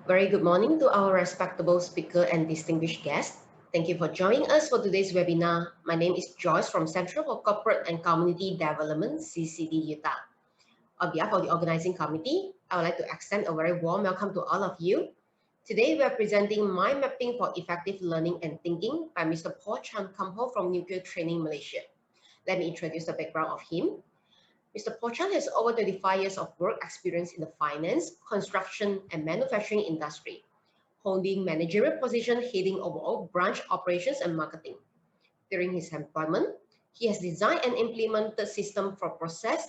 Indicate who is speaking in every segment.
Speaker 1: Very good morning to our respectable speaker and distinguished guests. Thank you for joining us for today's webinar. My name is Joyce from Central for Corporate and Community Development, CCD Utah. On behalf of the organizing committee, I would like to extend a very warm welcome to all of you. Today, we are presenting Mind Mapping for Effective Learning and Thinking by Mr. Paul Chan Kamho from Nuclear Training, Malaysia. Let me introduce the background of him. Mr. Pochan has over 25 years of work experience in the finance, construction, and manufacturing industry, holding managerial position heading overall branch operations and marketing. During his employment, he has designed and implemented systems for process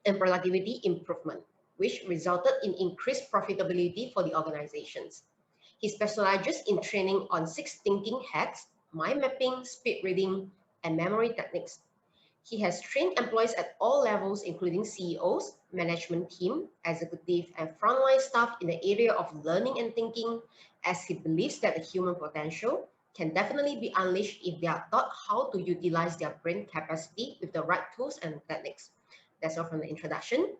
Speaker 1: and productivity improvement, which resulted in increased profitability for the organizations. He specializes in training on 6 thinking hacks, mind mapping, speed reading, and memory techniques. He has trained employees at all levels, including CEOs, management team, executive, and frontline staff in the area of learning and thinking, as he believes that the human potential can definitely be unleashed if they are taught how to utilize their brain capacity with the right tools and techniques. That's all from the introduction.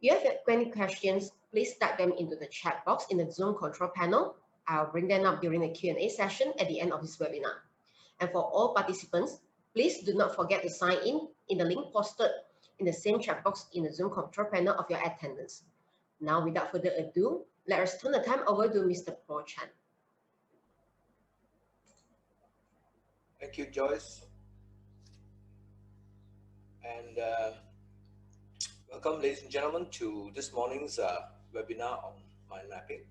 Speaker 1: If you have any questions, please type them into the chat box in the Zoom control panel. I'll bring them up during the Q&A session at the end of this webinar. And for all participants, please do not forget to sign in the link posted in the same chat box in the Zoom control panel of your attendance. Now, without further ado, let us turn the time over to Mr. Paul Chan.
Speaker 2: Thank you, Joyce. And welcome, ladies and gentlemen, to this morning's webinar on mind mapping.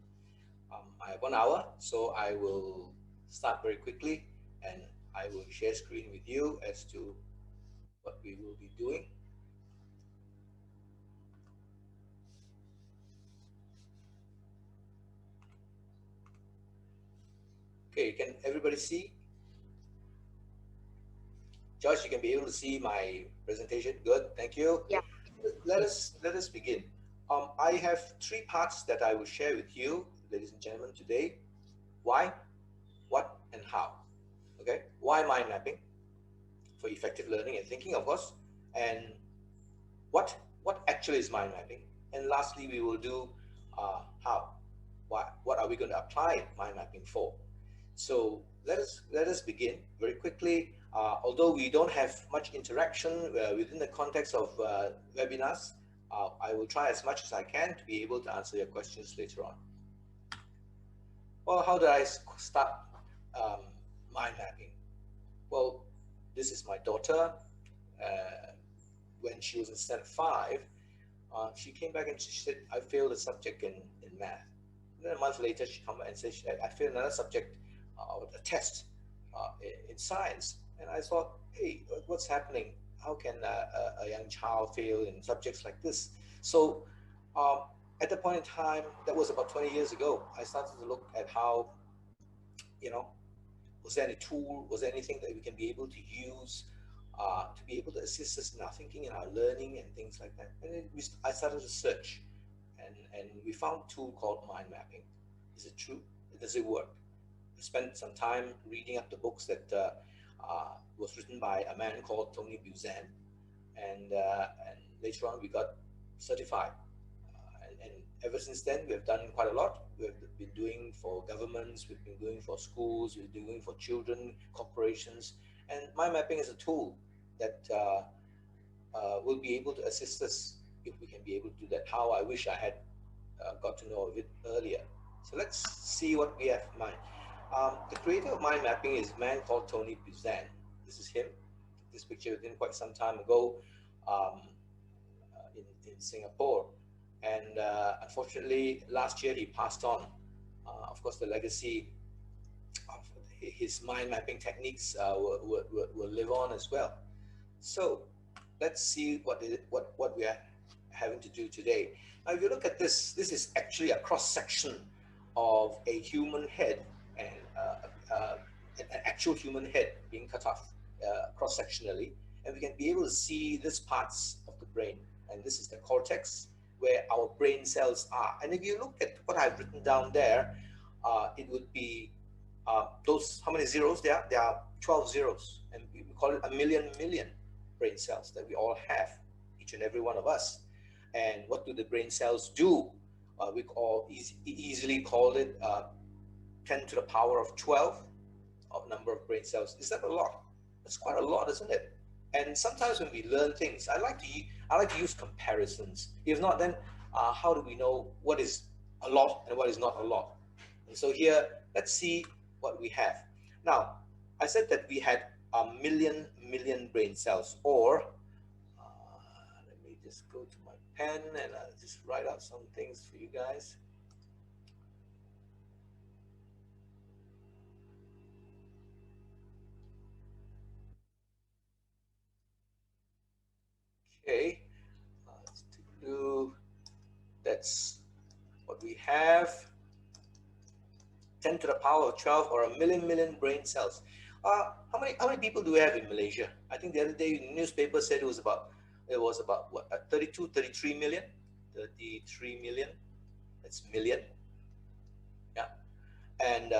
Speaker 2: I have 1 hour, so I will start very quickly and I will share screen with you as to what we will be doing. Okay, can everybody see? Josh, you can be able to see my presentation. Good, thank you.
Speaker 1: Yeah.
Speaker 2: Let us begin. I have 3 parts that I will share with you, ladies and gentlemen, today. Why, what, and how. Okay, why mind mapping for effective learning and thinking, of course, and what actually is mind mapping, and lastly we will do how, what are we going to apply mind mapping for. So let us begin very quickly. Although we don't have much interaction within the context of webinars, I will try as much as I can to be able to answer your questions later on. Well, how did I start mind mapping? Well, this is my daughter. When she was in standard 5, she came back and she said, I failed a subject in math. And then a month later, she came back and said, I failed another subject, a test in science. And I thought, hey, what's happening? How can a young child fail in subjects like this? So at that point in time, that was about 20 years ago, I started to look at how, was there any tool, was there anything that we can be able to use to be able to assist us in our thinking, in our learning, and things like that. And I started to search, and we found a tool called mind mapping. Is it true? Does it work? I spent some time reading up the books that was written by a man called Tony Buzan, and later on we got certified. And ever since then, we have done quite a lot. We have been doing for governments, we've been doing for schools, we've been doing for children, corporations, and mind mapping is a tool that will be able to assist us if we can be able to do that. How I wish I had got to know of it earlier. So let's see what we have in mind. The creator of mind mapping is a man called Tony Buzan. This is him. This picture with him quite some time ago in Singapore. And unfortunately, last year he passed on. Of course, the legacy of his mind mapping techniques will live on as well. So let's see what we are having to do today. Now, if you look at this, this is actually a cross section of a human head, and an actual human head being cut off cross sectionally, and we can be able to see these parts of the brain, and this is the cortex where our brain cells are. And if you look at what I've written down there, it would be those, how many zeros there are? There are 12 zeros, and we call it a million brain cells that we all have, each and every one of us. And what do the brain cells do? We easily called it 10 to the power of 12 of number of brain cells. Is that a lot? That's quite a lot, isn't it? And sometimes when we learn things, I like to use comparisons. If not, then how do we know what is a lot and what is not a lot? And so here, let's see what we have. Now, I said that we had a million brain cells, or let me just go to my pen and I'll just write out some things for you guys. Okay, let's do, that's what we have. 10 to the power of 12, or a million brain cells. How many people do we have in Malaysia? I think the other day the newspaper said it was about what, 32, 33 million. 33 million. That's million. Yeah. And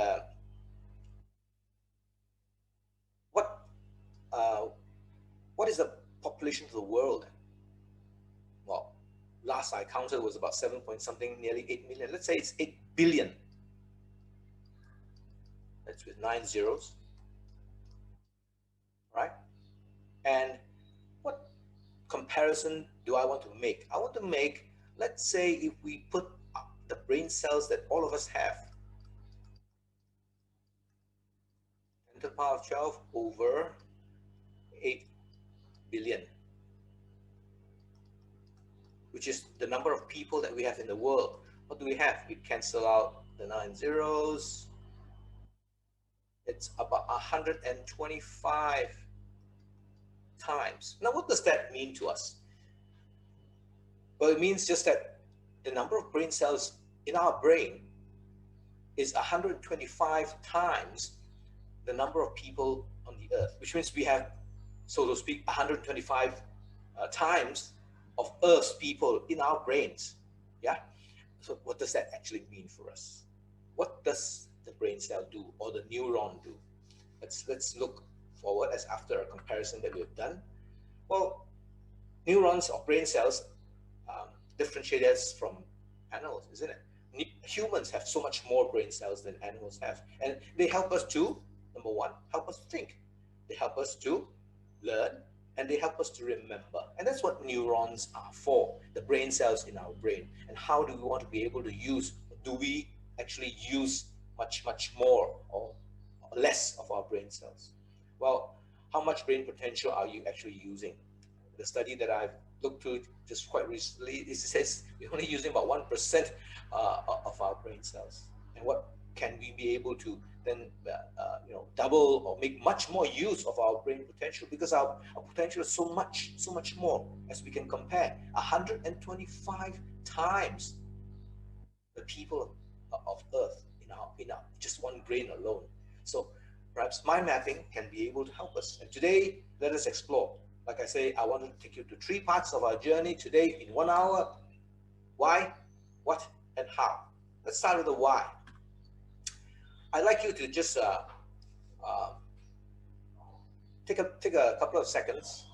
Speaker 2: what uh, what is the population of the world? Well, last I counted was about 7 point something, nearly 8 million. Let's say it's 8 billion. That's with 9 zeros, right? And what comparison do I want to make? I want to make, let's say, if we put the brain cells that all of us have, 10 to the power of 12 over 8 billion, which is the number of people that we have in the world. What do we have? We cancel out the 9 zeros. It's about 125 times. Now, what does that mean to us? Well, it means just that the number of brain cells in our brain is 125 times the number of people on the earth, which means we have, so to speak, 125 times of Earth's people in our brains. Yeah. So what does that actually mean for us? What does the brain cell do, or the neuron do? Let's look forward as after a comparison that we've done. Well, neurons or brain cells differentiate us from animals, isn't it? Humans have so much more brain cells than animals have, and they help us to, number one, help us to think. They help us to learn, and they help us to remember. And that's what neurons are for, the brain cells in our brain. And how do we want to be able to use, do we actually use much more or less of our brain cells? Well, how much brain potential are you actually using? The study that I've looked to just quite recently, it says we're only using about 1% of our brain cells. And what can we be able to then double or make much more use of our brain potential? Because our potential is so much more, as we can compare 125 times the people of Earth in our just one brain alone. So perhaps mind mapping can be able to help us. And today, let us explore. Like I say, I want to take you to 3 parts of our journey today in 1 hour. Why, what, and how. Let's start with the why. I'd like you to just take a couple of seconds,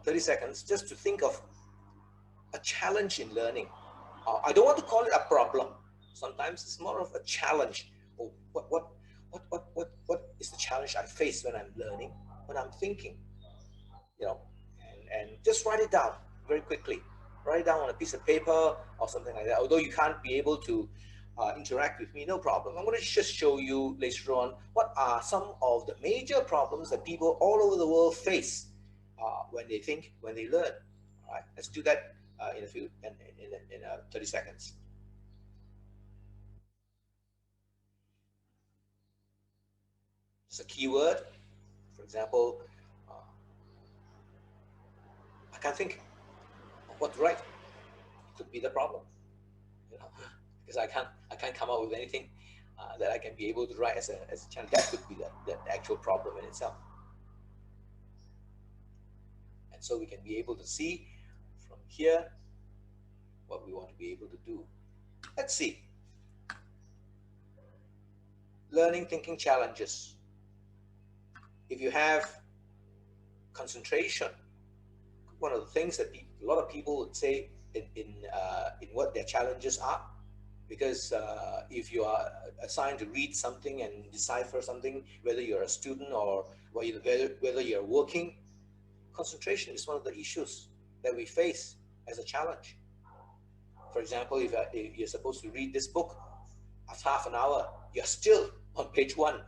Speaker 2: 30 seconds, just to think of a challenge in learning. I don't want to call it a problem. Sometimes it's more of a challenge. Oh, what is the challenge I face when I'm learning, when I'm thinking? And just write it down very quickly. Write it down on a piece of paper or something like that. Although you can't be able to interact with me, no problem. I'm going to just show you later on what are some of the major problems that people all over the world face when they think, when they learn. All right, let's do that in 30 seconds. It's a keyword. For example, I can't think of what to write. Could be the problem, because I can't come up with anything that I can be able to write as a challenge. That could be the actual problem in itself. And so we can be able to see from here what we want to be able to do. Let's see. Learning thinking challenges. If you have concentration, one of the things that a lot of people would say in what their challenges are. Because if you are assigned to read something and decipher something, whether you're a student or whether you're working, concentration is one of the issues that we face as a challenge. For example, if you're supposed to read this book, after half an hour, you're still on page one.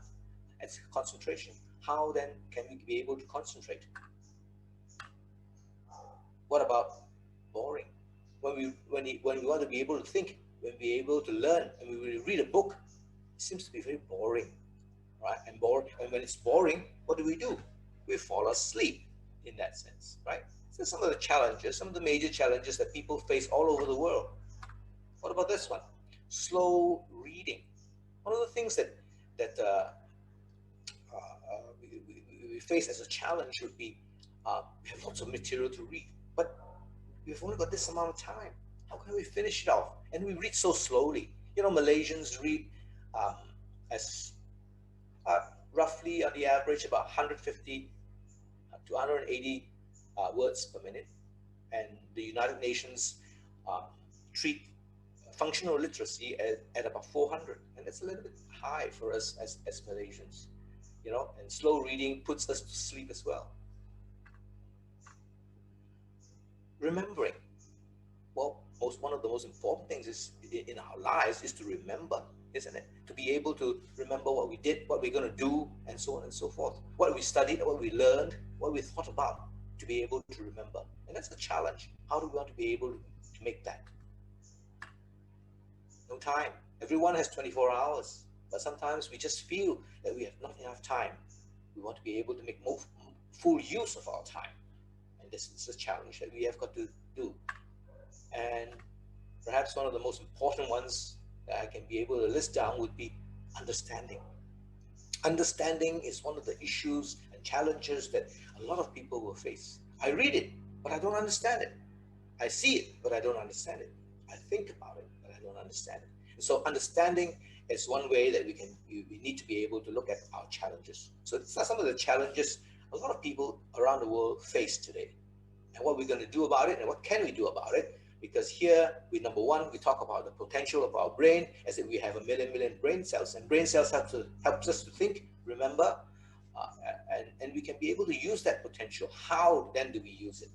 Speaker 2: That's concentration. How then can we be able to concentrate? What about boring? When we want to be able to think, when we are able to learn, and we read a book, it seems to be very boring, right? And when it's boring, what do? We fall asleep in that sense, right? So some of the challenges, some of the major challenges that people face all over the world. What about this one? Slow reading. One of the things that we face as a challenge would be we have lots of material to read, but we've only got this amount of time. How can we finish it off? And we read so slowly. You know, Malaysians read as roughly on the average about 150 to 180 words per minute, and the United Nations treat functional literacy at about 400, and that's a little bit high for us as Malaysians. You know, and slow reading puts us to sleep as well. Remembering. Well, one of the most important things is in our lives is to remember, isn't it? To be able to remember what we did, what we're going to do, and so on and so forth. What we studied, what we learned, what we thought about, to be able to remember. And that's a challenge. How do we want to be able to make that? No time. Everyone has 24 hours, but sometimes we just feel that we have not enough time. We want to be able to make full use of our time. And this is a challenge that we have got to do. And perhaps one of the most important ones that I can be able to list down would be understanding. Understanding is one of the issues and challenges that a lot of people will face. I read it, but I don't understand it. I see it, but I don't understand it. I think about it, but I don't understand it. And so understanding is one way that we need to be able to look at our challenges. So these are some of the challenges a lot of people around the world face today. And what we're going to do about it, and what can we do about it? Because here, number one, we talk about the potential of our brain, as if we have a million brain cells, and brain cells helps us to think, remember, and we can be able to use that potential. How then do we use it?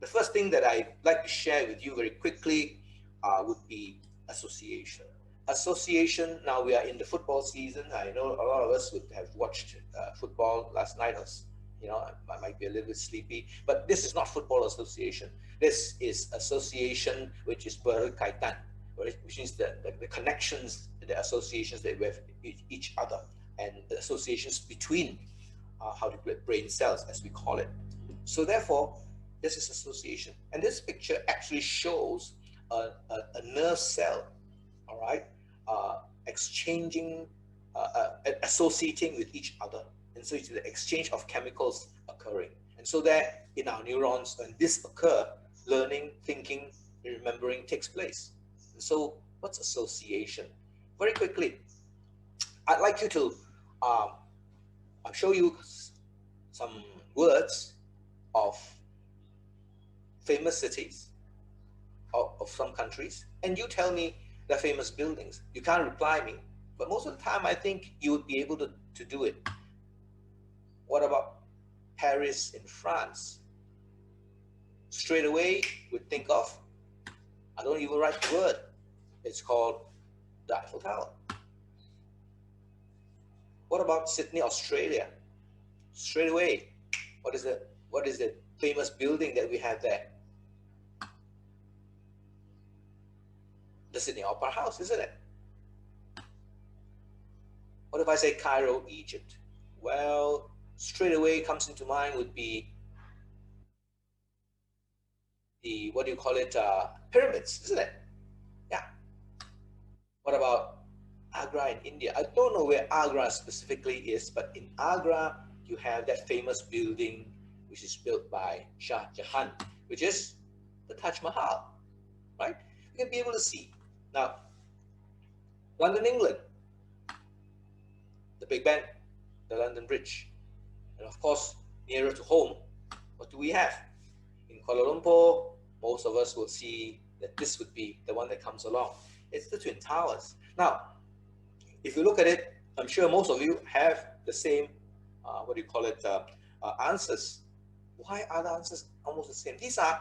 Speaker 2: The first thing that I'd like to share with you very quickly would be association. Association, now we are in the football season. I know a lot of us would have watched football last night. I might be a little bit sleepy, but this is not football association. This is association, which is berkaitan, which means the connections, the associations that we have with each other, and the associations between brain cells, as we call it. So therefore, this is association. And this picture actually shows a nerve cell, all right, associating with each other. And so it's the exchange of chemicals occurring. And so that in our neurons, when this occurs, learning, thinking, remembering takes place. And so what's association? Very quickly, I'd like you to I'll show you some words of famous cities of some countries, and you tell me the famous buildings. You can't reply me, but most of the time I think you would be able to do it. What about Paris in France? Straight away, we'd think of, I don't even write the word. It's called the Eiffel Tower. What about Sydney, Australia? Straight away, what is the famous building that we have there? The Sydney Opera House, isn't it? What if I say Cairo, Egypt? Well, straight away comes into mind would be the, what do you call it, pyramids, isn't it? Yeah. What about Agra in India? I don't know where Agra specifically is, but in Agra, you have that famous building which is built by Shah Jahan, which is the Taj Mahal, right? You can be able to see. Now, London, England, the Big Ben, the London Bridge. And of course, nearer to home, what do we have? In Kuala Lumpur, most of us will see that this would be the one that comes along. It's the Twin Towers. Now, if you look at it, I'm sure most of you have the same, answers. Why are the answers almost the same? These are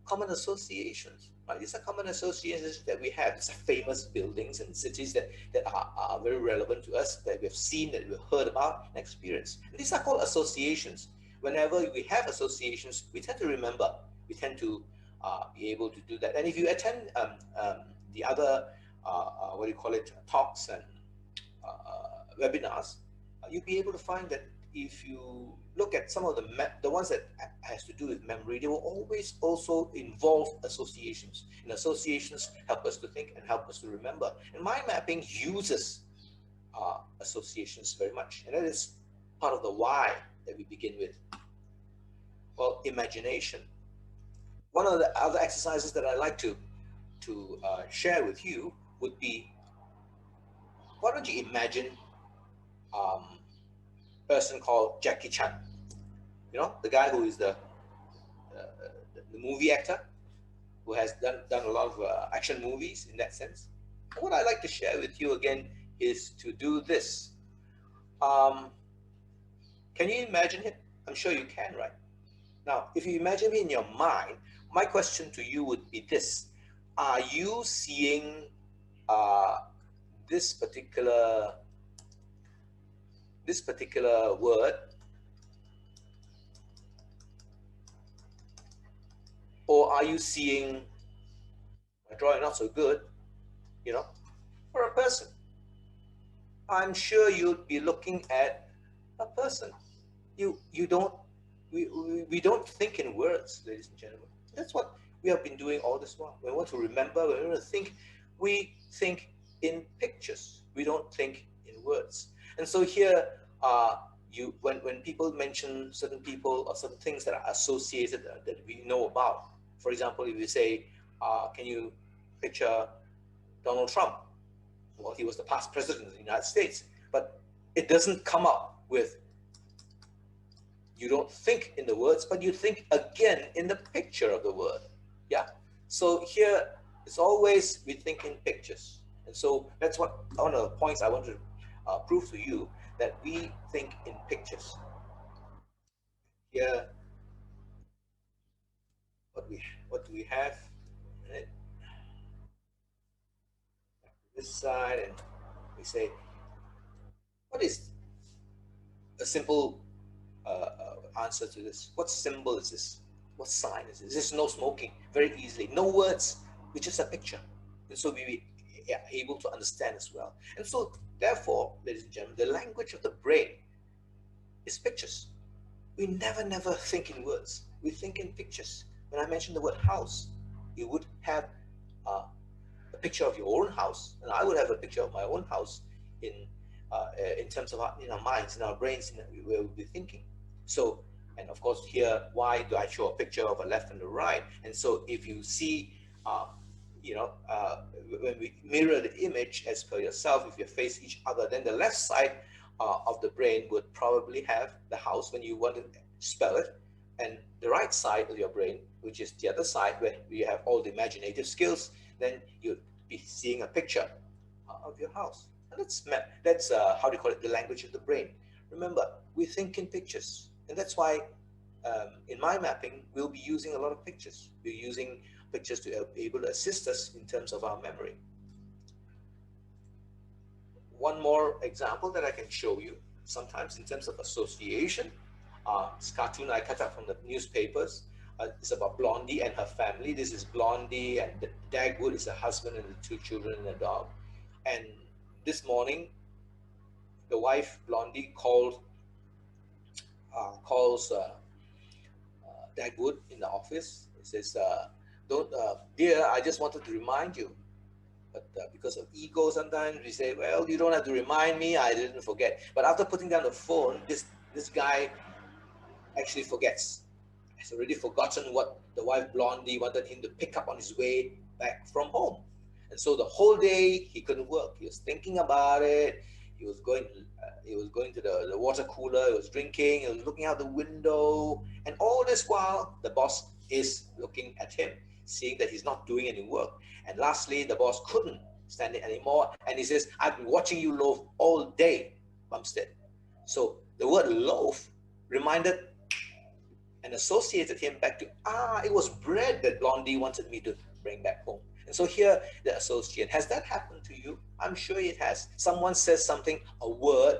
Speaker 2: common associations, right? These are common associations that we have. These are famous buildings and cities that are very relevant to us, that we've seen, that we've heard about and experienced. And these are called associations. Whenever we have associations, we tend to remember. We tend to be able to do that. And if you attend the other, talks and webinars, you'll be able to find that if you look at some of the ones that has to do with memory, they will always also involve associations. And associations help us to think and help us to remember. And mind mapping uses associations very much. And that is part of the why that we begin with. Well, imagination. One of the other exercises that I like to share with you would be, why don't you imagine person called Jackie Chan, you know, the guy who is the movie actor who has done a lot of action movies in that sense. And what I like to share with you again is to do this. Can you imagine it? I'm sure you can, right? Now, if you imagine it in your mind, my question to you would be this: are you seeing this particular word, or are you seeing, my drawing not so good, you know, for a person? I'm sure you'd be looking at a person. We don't think in words, ladies and gentlemen. That's what we have been doing all this while. When we want to remember, when we want to think, we think in pictures. We don't think in words. And so here, when people mention certain people or certain things that are associated that we know about, for example, if you say, can you picture Donald Trump? Well, he was the past president of the United States, but it doesn't come up with, you don't think in the words, but you think again in the picture of the word. Yeah. So here, it's always, we think in pictures. And so that's one of the points I want to prove to you, that we think in pictures. Here, what do we have? Right? This side, and we say, what is a simple answer to this? What symbol is this? What sign is this? This is no smoking, very easily. No words, it's just a picture. And so we are able to understand as well. And so therefore, ladies and gentlemen, the language of the brain is pictures. We never think in words. We think in pictures. When I mentioned the word house, you would have a picture of your own house, and I would have a picture of my own house in terms of in our minds, in our brains, where we'll be thinking. So, and of course here, why do I show a picture of a left and a right? And so if you see, when we mirror the image as per yourself, if you face each other, then the left side of the brain would probably have the house when you want to spell it, and the right side of your brain, which is the other side where you have all the imaginative skills, then you'd be seeing a picture of your house. And that's how do you call it, the language of the brain. Remember, we think in pictures, and that's why in mind mapping we'll be using a lot of pictures. We're using pictures to be able to assist us in terms of our memory. One more example that I can show you, sometimes in terms of association. This cartoon I cut out from the newspapers. It's about Blondie and her family. This is Blondie, and Dagwood is her husband and the two children and a dog. And this morning, the wife Blondie calls Dagwood in the office. It says, "Dear, I just wanted to remind you." But because of ego, sometimes we say, "Well, you don't have to remind me. I didn't forget." But after putting down the phone, this guy actually forgets. He's already forgotten what the wife Blondie wanted him to pick up on his way back from home. And so the whole day he couldn't work. He was thinking about it. He was going to the water cooler. He was drinking. He was looking out the window. And all this while, the boss is looking at him, seeing that he's not doing any work. And lastly, the boss couldn't stand it anymore, and he says, I've been watching you loaf all day, Bumstead. So the word loaf reminded and associated him back to, it was bread that Blondie wanted me to bring back home. And so here, the association. Has that happened to you? I'm sure it has. Someone says something, a word,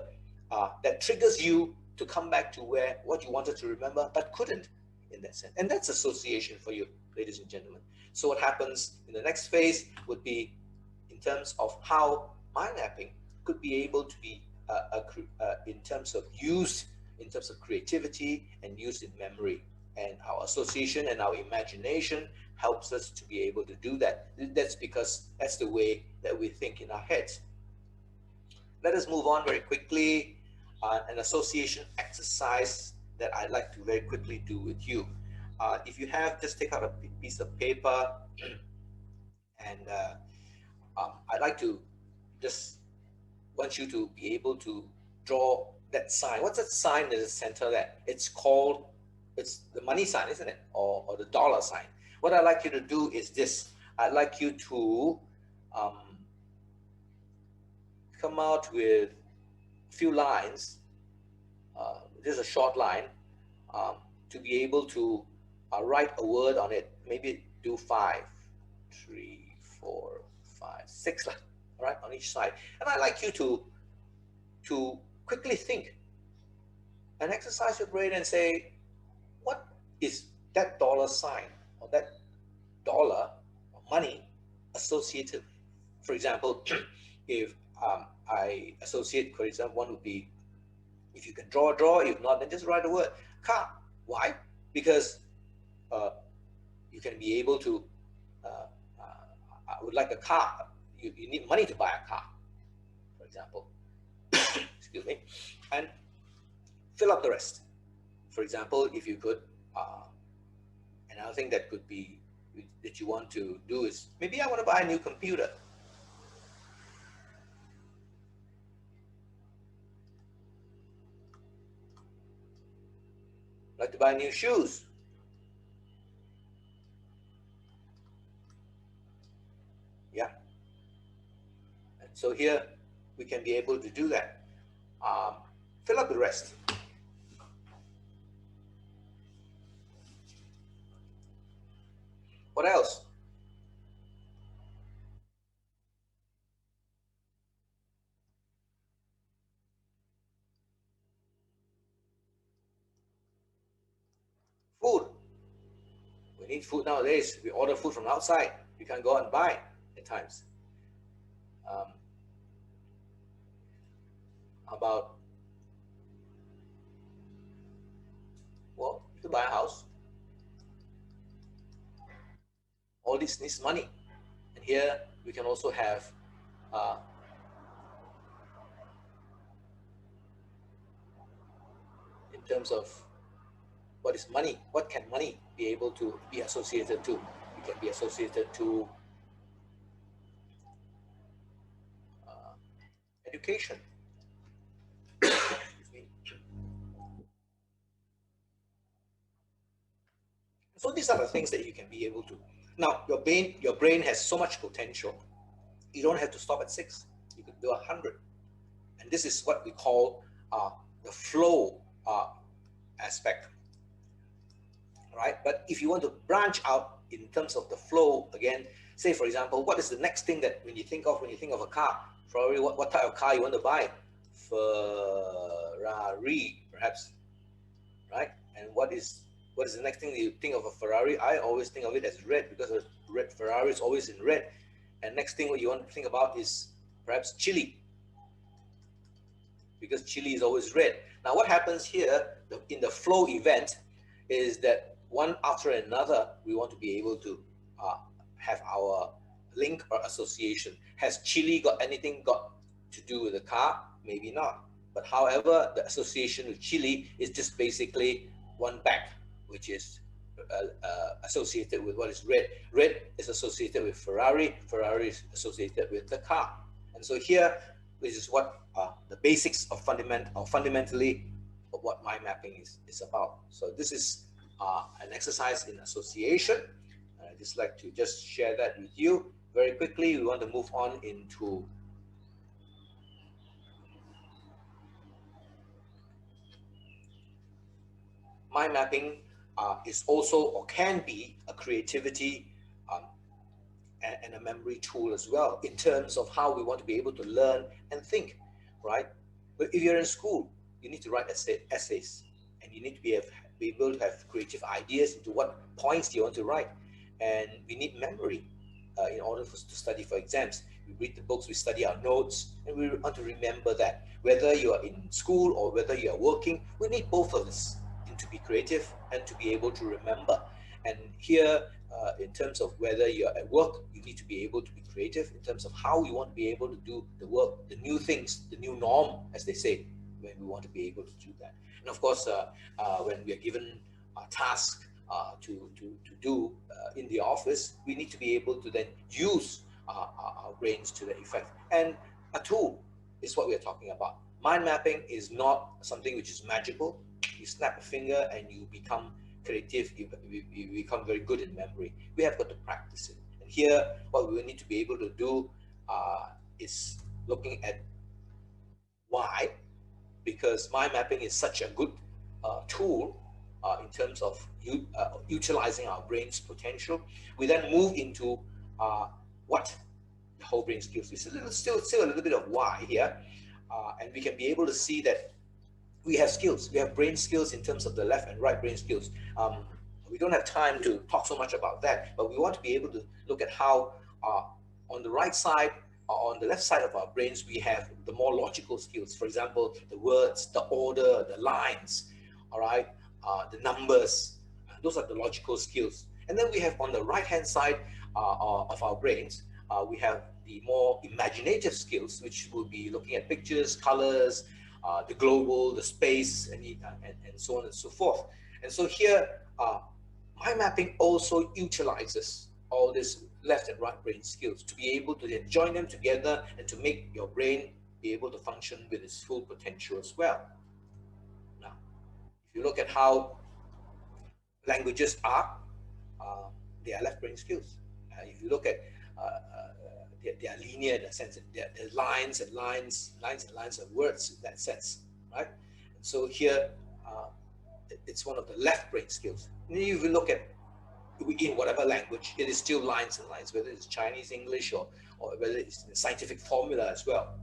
Speaker 2: that triggers you to come back to what you wanted to remember, but couldn't in that sense. And that's association for you, ladies and gentlemen. So what happens in the next phase would be in terms of how mind mapping could be able to be in terms of used in terms of creativity and used in memory. And our association and our imagination helps us to be able to do that. That's because that's the way that we think in our heads. Let us move on very quickly. An association exercise that I'd like to very quickly do with you. If you have, just take out a piece of paper, and I'd like to just want you to be able to draw that sign. What's that sign in the center there? It's the money sign, isn't it? Or the dollar sign. What I'd like you to do is this. I'd like you to come out with a few lines, just a short line, to be able to write a word on it. Maybe do 5, 3, 4, 5, 6, all right, on each side. And I'd like you to quickly think and exercise your brain and say, what is that dollar sign or that dollar or money associated? For example, if I associate, for example, one would be, if you can draw, if not, then just write a word, car. Why? Because you can be able to, I would like a car. You need money to buy a car, for example. Excuse me. And fill up the rest. For example, if you could, another thing that could be, that you want to do is, maybe I want to buy a new computer. I'd like to buy new shoes. Yeah. And so here, we can be able to do that. Fill up the rest. What else? Food. We need food nowadays. We order food from outside. We can't go out and buy at times. About, well, to buy a house. All this needs money. And here we can also have in terms of what is money, what can money be able to be associated to? It can be associated to education. Excuse me. So these are the things that you can be able to. Now, your brain has so much potential. You don't have to stop at 6. You could do 100. And this is what we call the flow aspect. Right? But if you want to branch out in terms of the flow, again, say for example, what is the next thing that when you think of a car? Probably what type of car you want to buy? Ferrari, perhaps, right? And what is the next thing that you think of a Ferrari? I always think of it as red, because a red Ferrari is always in red. And next thing what you want to think about is perhaps chili, because chili is always red. Now what happens here in the flow event is that one after another, we want to be able to have our link or association. Has chili got anything to do with the car? Maybe not. But however, the association with chili is just basically one bag, which is associated with what is red. Red is associated with Ferrari. Ferrari is associated with the car. And so here, this is what the basics of fundamentally of what mind mapping is about. So this is an exercise in association. just like to just share that with you very quickly. We want to move on into mind mapping. Is also or can be a creativity um, and a memory tool as well in terms of how we want to be able to learn and think, right? But if you're in school, you need to write essays, and you need to be able to have creative ideas into what points you want to write. And we need memory in order for us to study for exams. We read the books, we study our notes, and we want to remember that. Whether you are in school or whether you are working, we need both of this to be creative and to be able to remember. And here, in terms of whether you're at work, you need to be able to be creative in terms of how you want to be able to do the work, the new things, the new norm, as they say, when we want to be able to do that. And of course, when we are given a task to do in the office, we need to be able to then use our brains to that effect. And a tool is what we are talking about. Mind mapping is not something which is magical. You snap a finger and you become creative, you become very good in memory. We have got to practice it. And here, what we need to be able to do is looking at why, because mind mapping is such a good tool in terms of utilizing our brain's potential. We then move into what the whole brain skills is. Still a little bit of why here, and we can be able to see that we have skills. We have brain skills in terms of the left and right brain skills. We don't have time to talk so much about that, but we want to be able to look at how on the right side or on the left side of our brains, we have the more logical skills. For example, the words, the order, the lines, all right, the numbers. Those are the logical skills. And then we have on the right-hand side of our brains, we have the more imaginative skills, which will be looking at pictures, colors, the global, the space, and so on and so forth. And so here, mind mapping also utilizes all these left and right brain skills to be able to then join them together and to make your brain be able to function with its full potential as well. Now, if you look at how languages are, they are left brain skills. If you look at they are linear in a sense, they're lines and lines of words in that sense, right? And so here, it's one of the left brain skills. And if you look at in whatever language, it is still lines and lines, whether it's Chinese, English, or whether it's the scientific formula as well.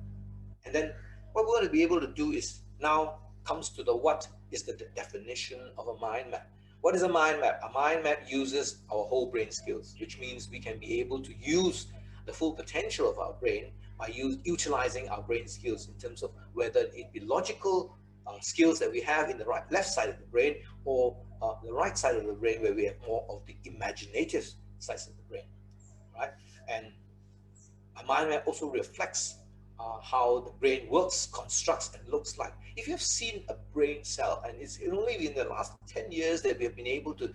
Speaker 2: And then what we want to be able to do is now comes to the what is the definition of a mind map. What is a mind map? A mind map uses our whole brain skills, which means we can be able to use the full potential of our brain by utilizing our brain skills in terms of whether it be logical skills that we have in the left side of the brain, or the right side of the brain where we have more of the imaginative sides of the brain, right? And a mind map also reflects how the brain works, constructs, and looks like. If you have seen a brain cell, and it's only in the last 10 years that we have been able to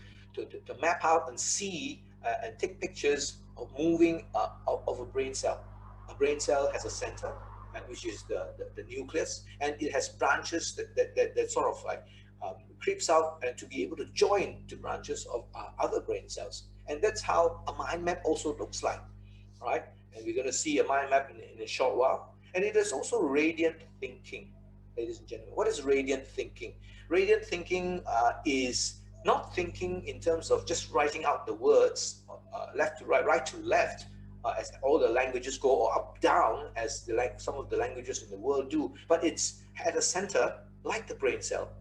Speaker 2: map out and see and take pictures of moving of a brain cell. A brain cell has a center, which is the nucleus, and it has branches that sort of like creeps out and to be able to join to branches of other brain cells. And that's how a mind map also looks like, right? And we're going to see a mind map in a short while. And it is also radiant thinking, ladies and gentlemen. What is radiant thinking? Radiant thinking is not thinking in terms of just writing out the words left to right, right to left, as all the languages go, or up down as some of the languages in the world do, but it's at a center like the brain cell,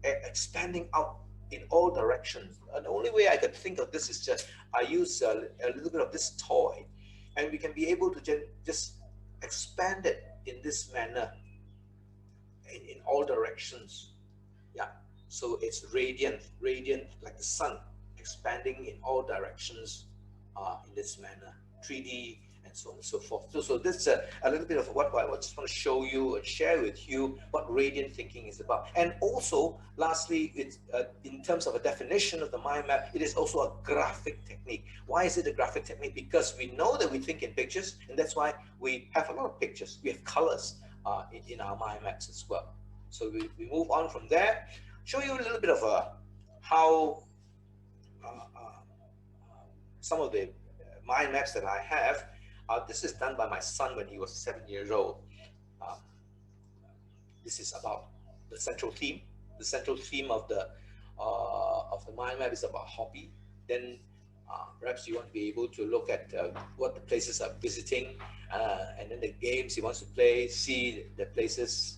Speaker 2: expanding out in all directions. And the only way I could think of this is just I use a little bit of this toy, and we can be able to just expand it in this manner in all directions. Yeah, so it's radiant like the sun, expanding in all directions in this manner, 3D and so on and so forth. So this is a little bit of what I just want to show you and share with you what radiant thinking is about. And also, lastly, it's in terms of a definition of the mind map, it is also a graphic technique. Why is it a graphic technique? Because we know that we think in pictures, and that's why we have a lot of pictures. We have colors in our mind maps as well. So we move on from there. Show you a little bit of how some of the mind maps that I have. This is done by my son when he was 7 years old. Um, this is about the central theme. The central theme of the mind map is about hobby. Then perhaps you want to be able to look at what the places are visiting, and then the games he wants to play, see the places,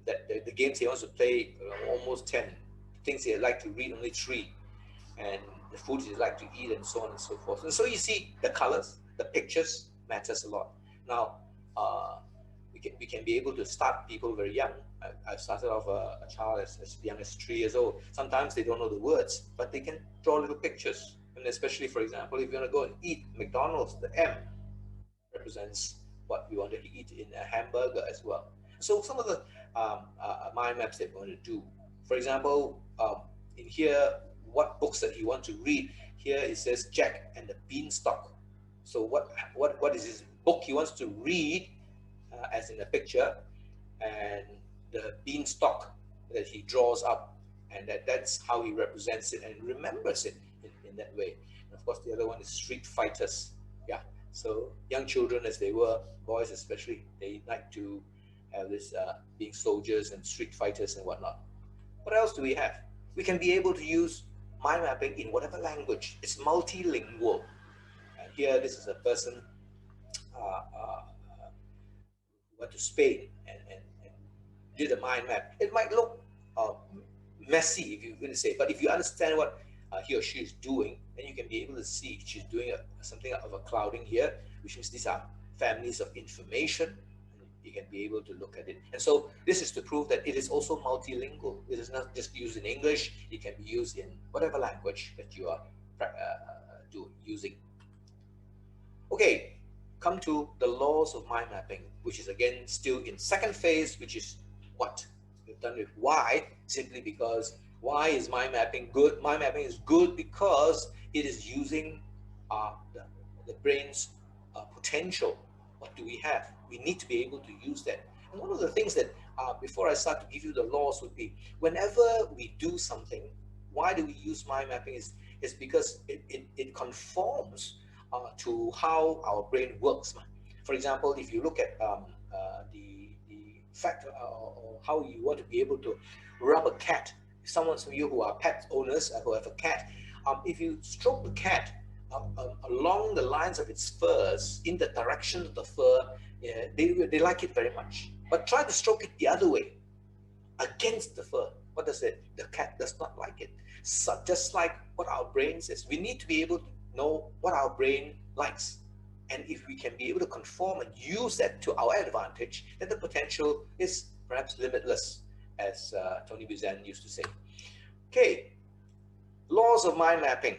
Speaker 2: that the games he wants to play, almost 10. Things he'd like to read, only 3. And the foods he'd like to eat, and so on and so forth. And so you see the colors, the pictures matters a lot. Now, we can be able to start people very young. I started off a child as young as 3 years old. Sometimes they don't know the words, but they can draw little pictures. And especially, for example, if you want to go and eat McDonald's, the M represents what we want to eat in a hamburger as well. So some of the mind maps that we want to do. For example, in here, what books that you want to read. Here it says Jack and the Beanstalk. So what is his book he wants to read, as in the picture, and the beanstalk that he draws up, and that's how he represents it and remembers it in that way. And of course, the other one is Street Fighters. Yeah. So young children, as they were, boys especially, they like to have this being soldiers and street fighters and whatnot. What else do we have? We can be able to use mind mapping in whatever language. It's multilingual. And here, this is a person went to Spain and did a mind map. It might look messy, if you're going to say, but if you understand what he or she is doing, then you can be able to see she's doing something of a clouding here, which means these are families of information. You can be able to look at it. And so this is to prove that it is also multilingual. It is not just used in English. It can be used in whatever language that you are using. Okay, come to the laws of mind mapping, which is again still in second phase, which is what we've done with why, simply because why is mind mapping good? Mind mapping is good because it is using the brain's potential. What do we have? We need to be able to use that. And one of the things that, before I start to give you the laws, would be whenever we do something, why do we use mind mapping is because it conforms to how our brain works. For example, if you look at the fact or how you want to be able to rub a cat, some of you who are pet owners who have a cat, if you stroke the cat along the lines of its furs, in the direction of the fur, they like it very much. But try to stroke it the other way, against the fur. What does it? The cat does not like it. So just like what our brain says, we need to be able to know what our brain likes. And if we can be able to conform and use that to our advantage, then the potential is perhaps limitless, as Tony Buzan used to say. Okay, laws of mind mapping,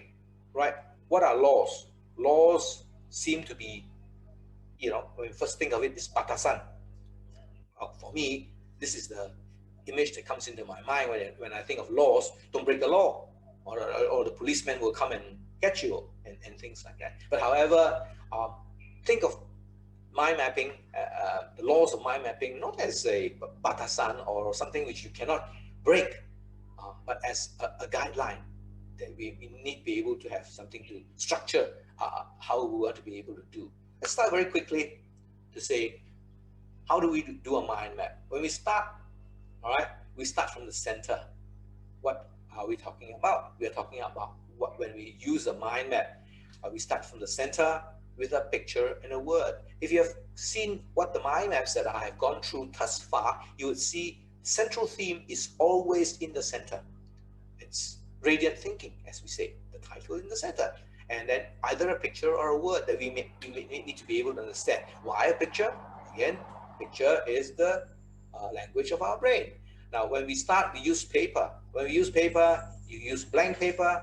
Speaker 2: right? What are laws? Laws seem to be, when you first think of it, is batasan. For me, this is the image that comes into my mind when I think of laws. Don't break the law, or the policeman will come and get you, and things like that. But however, think of mind mapping, the laws of mind mapping, not as a batasan or something which you cannot break, but as a guideline that we need to be able to have something to structure how we want to be able to do. Let's start very quickly to say, how do we do a mind map? When we start, all right, we start from the center. What are we talking about? We are talking about when we use a mind map, we start from the center with a picture and a word. If you have seen what the mind maps that I have gone through thus far, you would see central theme is always in the center. It's radiant thinking, as we say, the title in the center. And then either a picture or a word that we may need to be able to understand. Why a picture? Again, picture is the language of our brain. Now, when we start, we use paper. When we use paper, you use blank paper,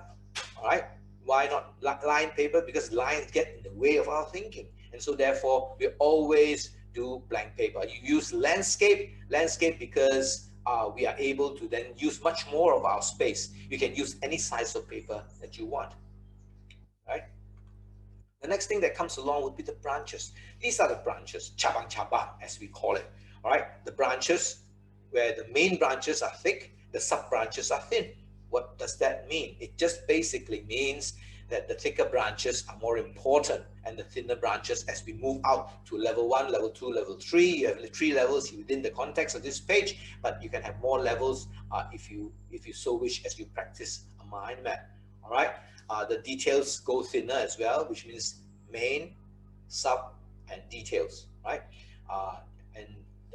Speaker 2: all right? Why not line paper? Because lines get in the way of our thinking. And so therefore, we always do blank paper. You use landscape because we are able to then use much more of our space. You can use any size of paper that you want, right? The next thing that comes along would be the branches. These are the branches, cabang-cabang, as we call it, all right? The branches, where the main branches are thick, the sub-branches are thin. What does that mean? It just basically means that the thicker branches are more important and the thinner branches, as we move out to level 1, level 2, level 3, you have 3 levels within the context of this page, but you can have more levels if you so wish, as you practice a mind map. All right, the details go thinner as well, which means main, sub, and details, right? And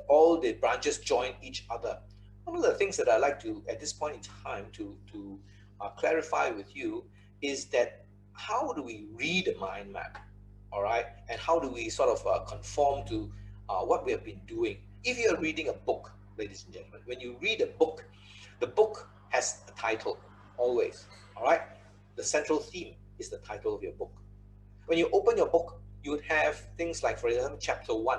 Speaker 2: all the branches join each other. One of the things that I like to, at this point in time, to clarify with you is that how do we read a mind map, all right? And how do we sort of conform to what we have been doing? If you're reading a book, ladies and gentlemen, when you read a book, the book has a title, always, all right? The central theme is the title of your book. When you open your book, you would have things like, for example, chapter 1,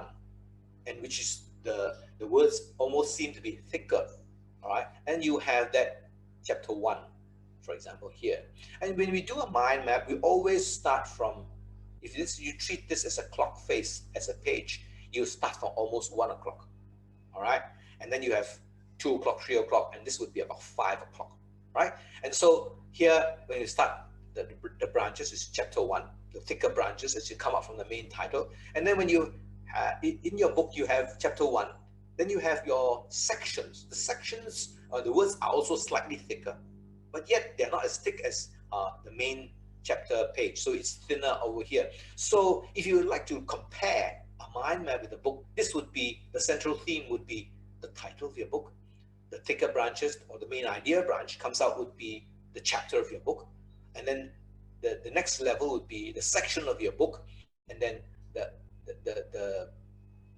Speaker 2: and which is the words almost seem to be thicker, all right? And you have that chapter 1, for example, here. And when we do a mind map, we always start from, if you treat this as a clock face, as a page, you start from almost 1 o'clock, all right? And then you have 2 o'clock, 3 o'clock, and this would be about 5 o'clock, right? And so here, when you start, the branches is chapter 1, the thicker branches as you come up from the main title. And then when you, in your book, you have chapter 1, then you have your sections. The sections, the words are also slightly thicker, but yet they're not as thick as the main chapter page. So it's thinner over here. So if you would like to compare a mind map with a book, this would be, the central theme would be the title of your book. The thicker branches, or the main idea branch, comes out would be the chapter of your book. And then the next level would be the section of your book. And then the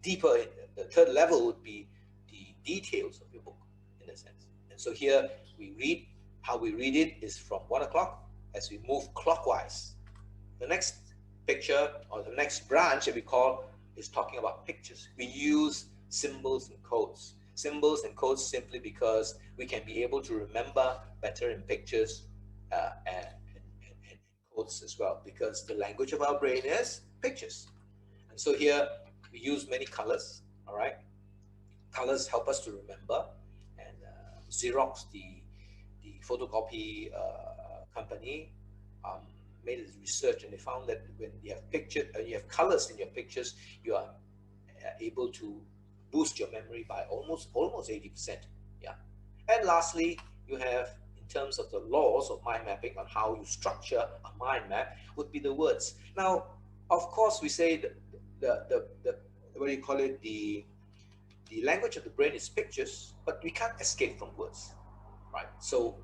Speaker 2: deeper, the third level would be the details of your book, in a sense. And so here we read, how we read it is from 1 o'clock as we move clockwise. The next picture, or the next branch that we call, is talking about pictures. We use symbols and codes. Symbols and codes simply because we can be able to remember better in pictures and codes as well, because the language of our brain is pictures. And so here we use many colors, all right? Colors help us to remember. And Xerox, the photocopy company, made a research, and they found that when you have you have colors in your pictures, you are able to boost your memory by almost 80%. Yeah. And lastly, you have, in terms of the laws of mind mapping on how you structure a mind map, would be the words. Now, of course, we say that the what do you call it, the language of the brain is pictures, but we can't escape from words, right? So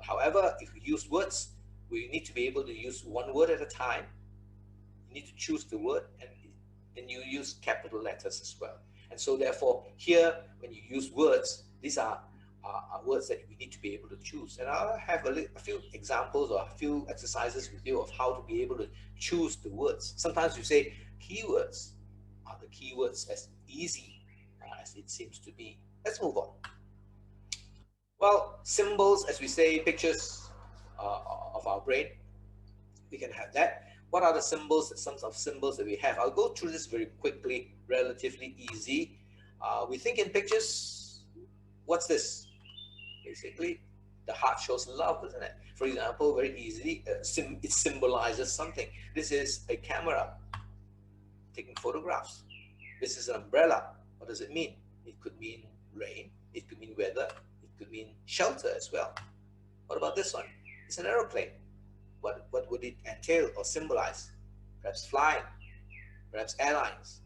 Speaker 2: however, if we use words, we need to be able to use one word at a time. You need to choose the word, and you use capital letters as well. And so therefore, here, when you use words, these are words that we need to be able to choose. And I'll have a few examples or a few exercises with you of how to be able to choose the words. Sometimes you say keywords. Are the keywords as easy as it seems to be? Let's move on. Well, symbols, as we say, pictures of our brain, we can have that. What are the symbols, some of symbols that we have? I'll go through this very quickly, relatively easy. We think in pictures. What's this? Basically, the heart shows love, isn't it? For example, very easily, it symbolizes something. This is a camera taking photographs. This is an umbrella. What does it mean? It could mean rain. It could mean weather. It could mean shelter as well. What about this one? It's an aeroplane. What would it entail or symbolize? Perhaps flying, perhaps airlines,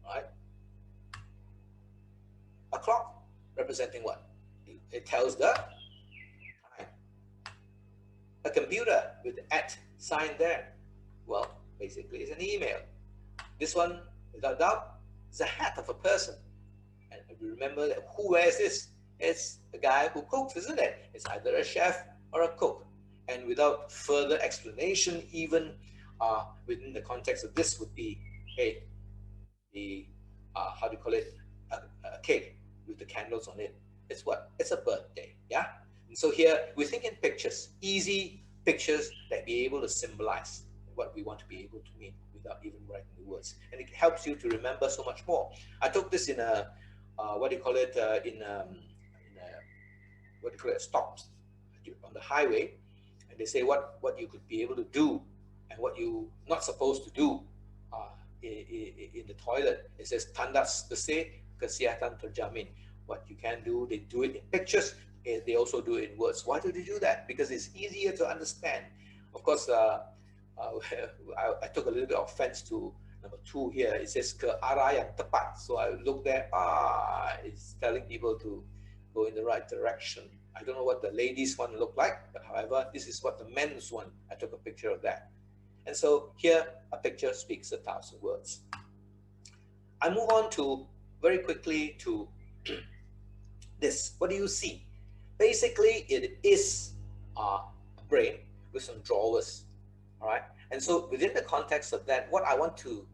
Speaker 2: right? A clock, representing what? It tells the time. A computer with the @ sign there, well, basically it's an email. This one, without doubt, is a hat of a person. And we remember that who wears this? It's the guy who cooks, isn't it? It's either a chef or a cook. And without further explanation, even within the context of this would be, hey, the, how do you call it, a cake with the candles on it. It's what? It's a birthday, yeah? And so here, we think in pictures, easy pictures that be able to symbolize what we want to be able to mean without even writing the words. And it helps you to remember so much more. I took this in a, what do you call it, what do you call it, stops on the highway. and they say what you could be able to do and what you not supposed to do in the toilet. It says tandas bese kesehatan terjamin. What you can do, they do it in pictures. They also do it in words. Why do they do that? Because it's easier to understand. Of course, I took a little bit of offense to number 2 here. It says ke arah yang tepat. So I look there. It's telling people to go in the right direction. I don't know what the ladies one look like, but however, this is what the men's one. I took a picture of that. And so here, a picture speaks 1,000 words. I move on to very quickly to this. What do you see? Basically, it is a brain with some drawers. All right. And so within the context of that, what I want to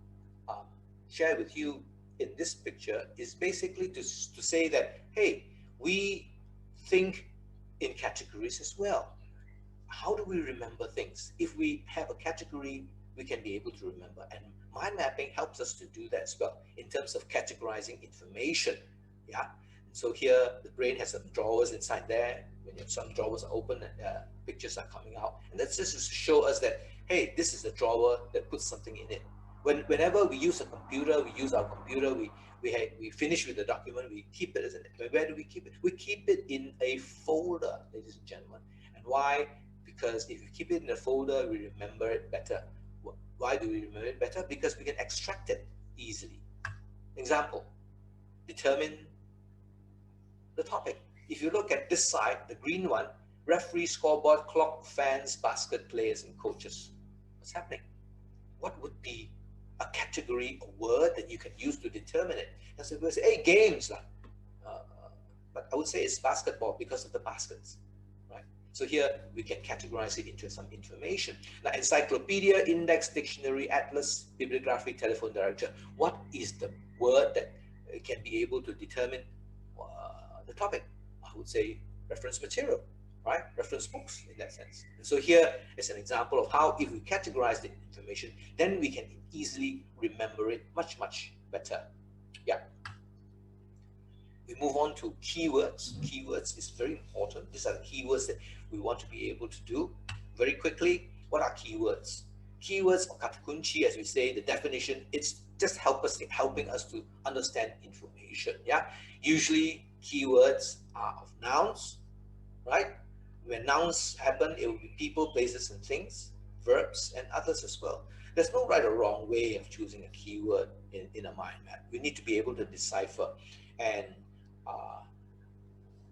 Speaker 2: share with you in this picture is basically to say that, hey, we think in categories as well. How do we remember things? If we have a category, we can be able to remember. And mind mapping helps us to do that as well in terms of categorizing information. Yeah. So here, the brain has some drawers inside there. When some drawers are open, pictures are coming out. And that's just to show us that, hey, this is a drawer that puts something in it. Whenever we use a computer, we use our computer, we finish with the document, we keep it, isn't it? Where do we keep it? We keep it in a folder, ladies and gentlemen. And why? Because if we keep it in a folder, we remember it better. Why do we remember it better? Because we can extract it easily. Example, determine the topic. If you look at this side, the green one, referee, scoreboard, clock, fans, basket, players, and coaches. What's happening? What would be a category, a word that you can use to determine it? And so we'll say, hey, games. But I would say it's basketball because of the baskets, right? So here we can categorize it into some information. Now, encyclopedia, index, dictionary, atlas, bibliography, telephone directory. What is the word that can be able to determine the topic? I would say reference material, right? Reference books in that sense. And so here is an example of how if we categorize the information, then we can easily remember it much, much better. Yeah. We move on to keywords. Keywords is very important. These are the keywords that we want to be able to do. Very quickly, what are keywords? Keywords or kata kunci, as we say, the definition, it's just helping us to understand information. Yeah. Usually keywords are of nouns, right? When nouns happen, it will be people, places, and things, verbs, and others as well. There's no right or wrong way of choosing a keyword in a mind map. We need to be able to decipher. And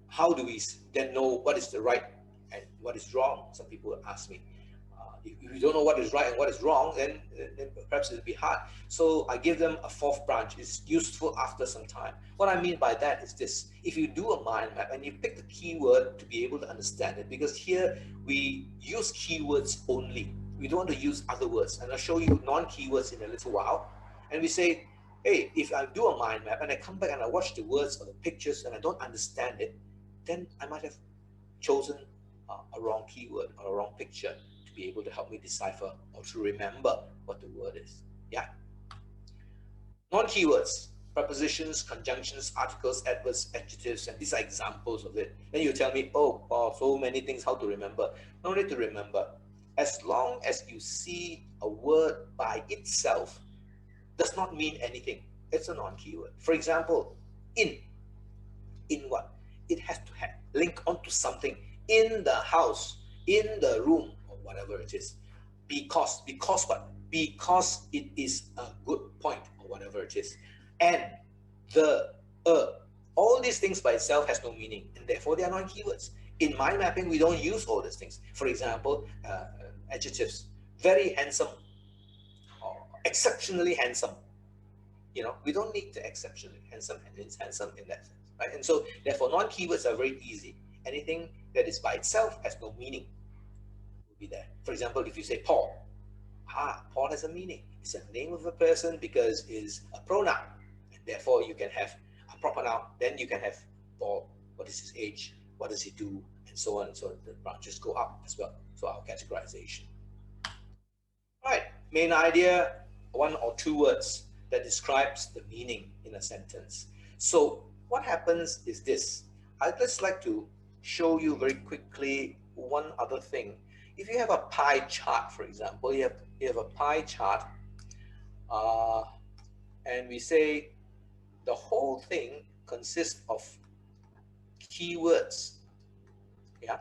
Speaker 2: how do we then know what is the right and what is wrong? Some people ask me, if you don't know what is right and what is wrong, then perhaps it'll be hard. So I give them a 4th branch. It's useful after some time. What I mean by that is this: if you do a mind map and you pick the keyword to be able to understand it, because here we use keywords only. We don't want to use other words. And I'll show you non-keywords in a little while. And we say, hey, if I do a mind map and I come back and I watch the words or the pictures and I don't understand it, then I might have chosen a wrong keyword or a wrong picture to be able to help me decipher or to remember what the word is. Yeah. Non-keywords, prepositions, conjunctions, articles, adverbs, adjectives, and these are examples of it. Then you tell me, oh, so many things, how to remember. No need to remember. As long as you see a word by itself, does not mean anything. It's a non-keyword. For example, in what? It has to have link onto something in the house, in the room, or whatever it is. Because what? Because it is a good point, or whatever it is. And all these things by itself has no meaning, and therefore they are non-keywords. In mind mapping, we don't use all these things. For example, adjectives: very handsome, or exceptionally handsome. You know, we don't need the exceptionally handsome, and it's handsome in that sense, right? And so therefore non-keywords are very easy. Anything that is by itself has no meaning will be there. For example, if you say Paul, Paul has a meaning. It's a name of a person because it's a pronoun, and therefore you can have a proper noun. Then you can have Paul. What is his age? What does he do? And so on and so on. The branches go up as well. So our categorization. Right. Main idea: 1 or 2 words that describes the meaning in a sentence. So what happens is this. I'd just like to show you very quickly one other thing. if you have a pie chart, for example, you have a pie chart, uh, and we say the whole thing consists of keywords, yeah,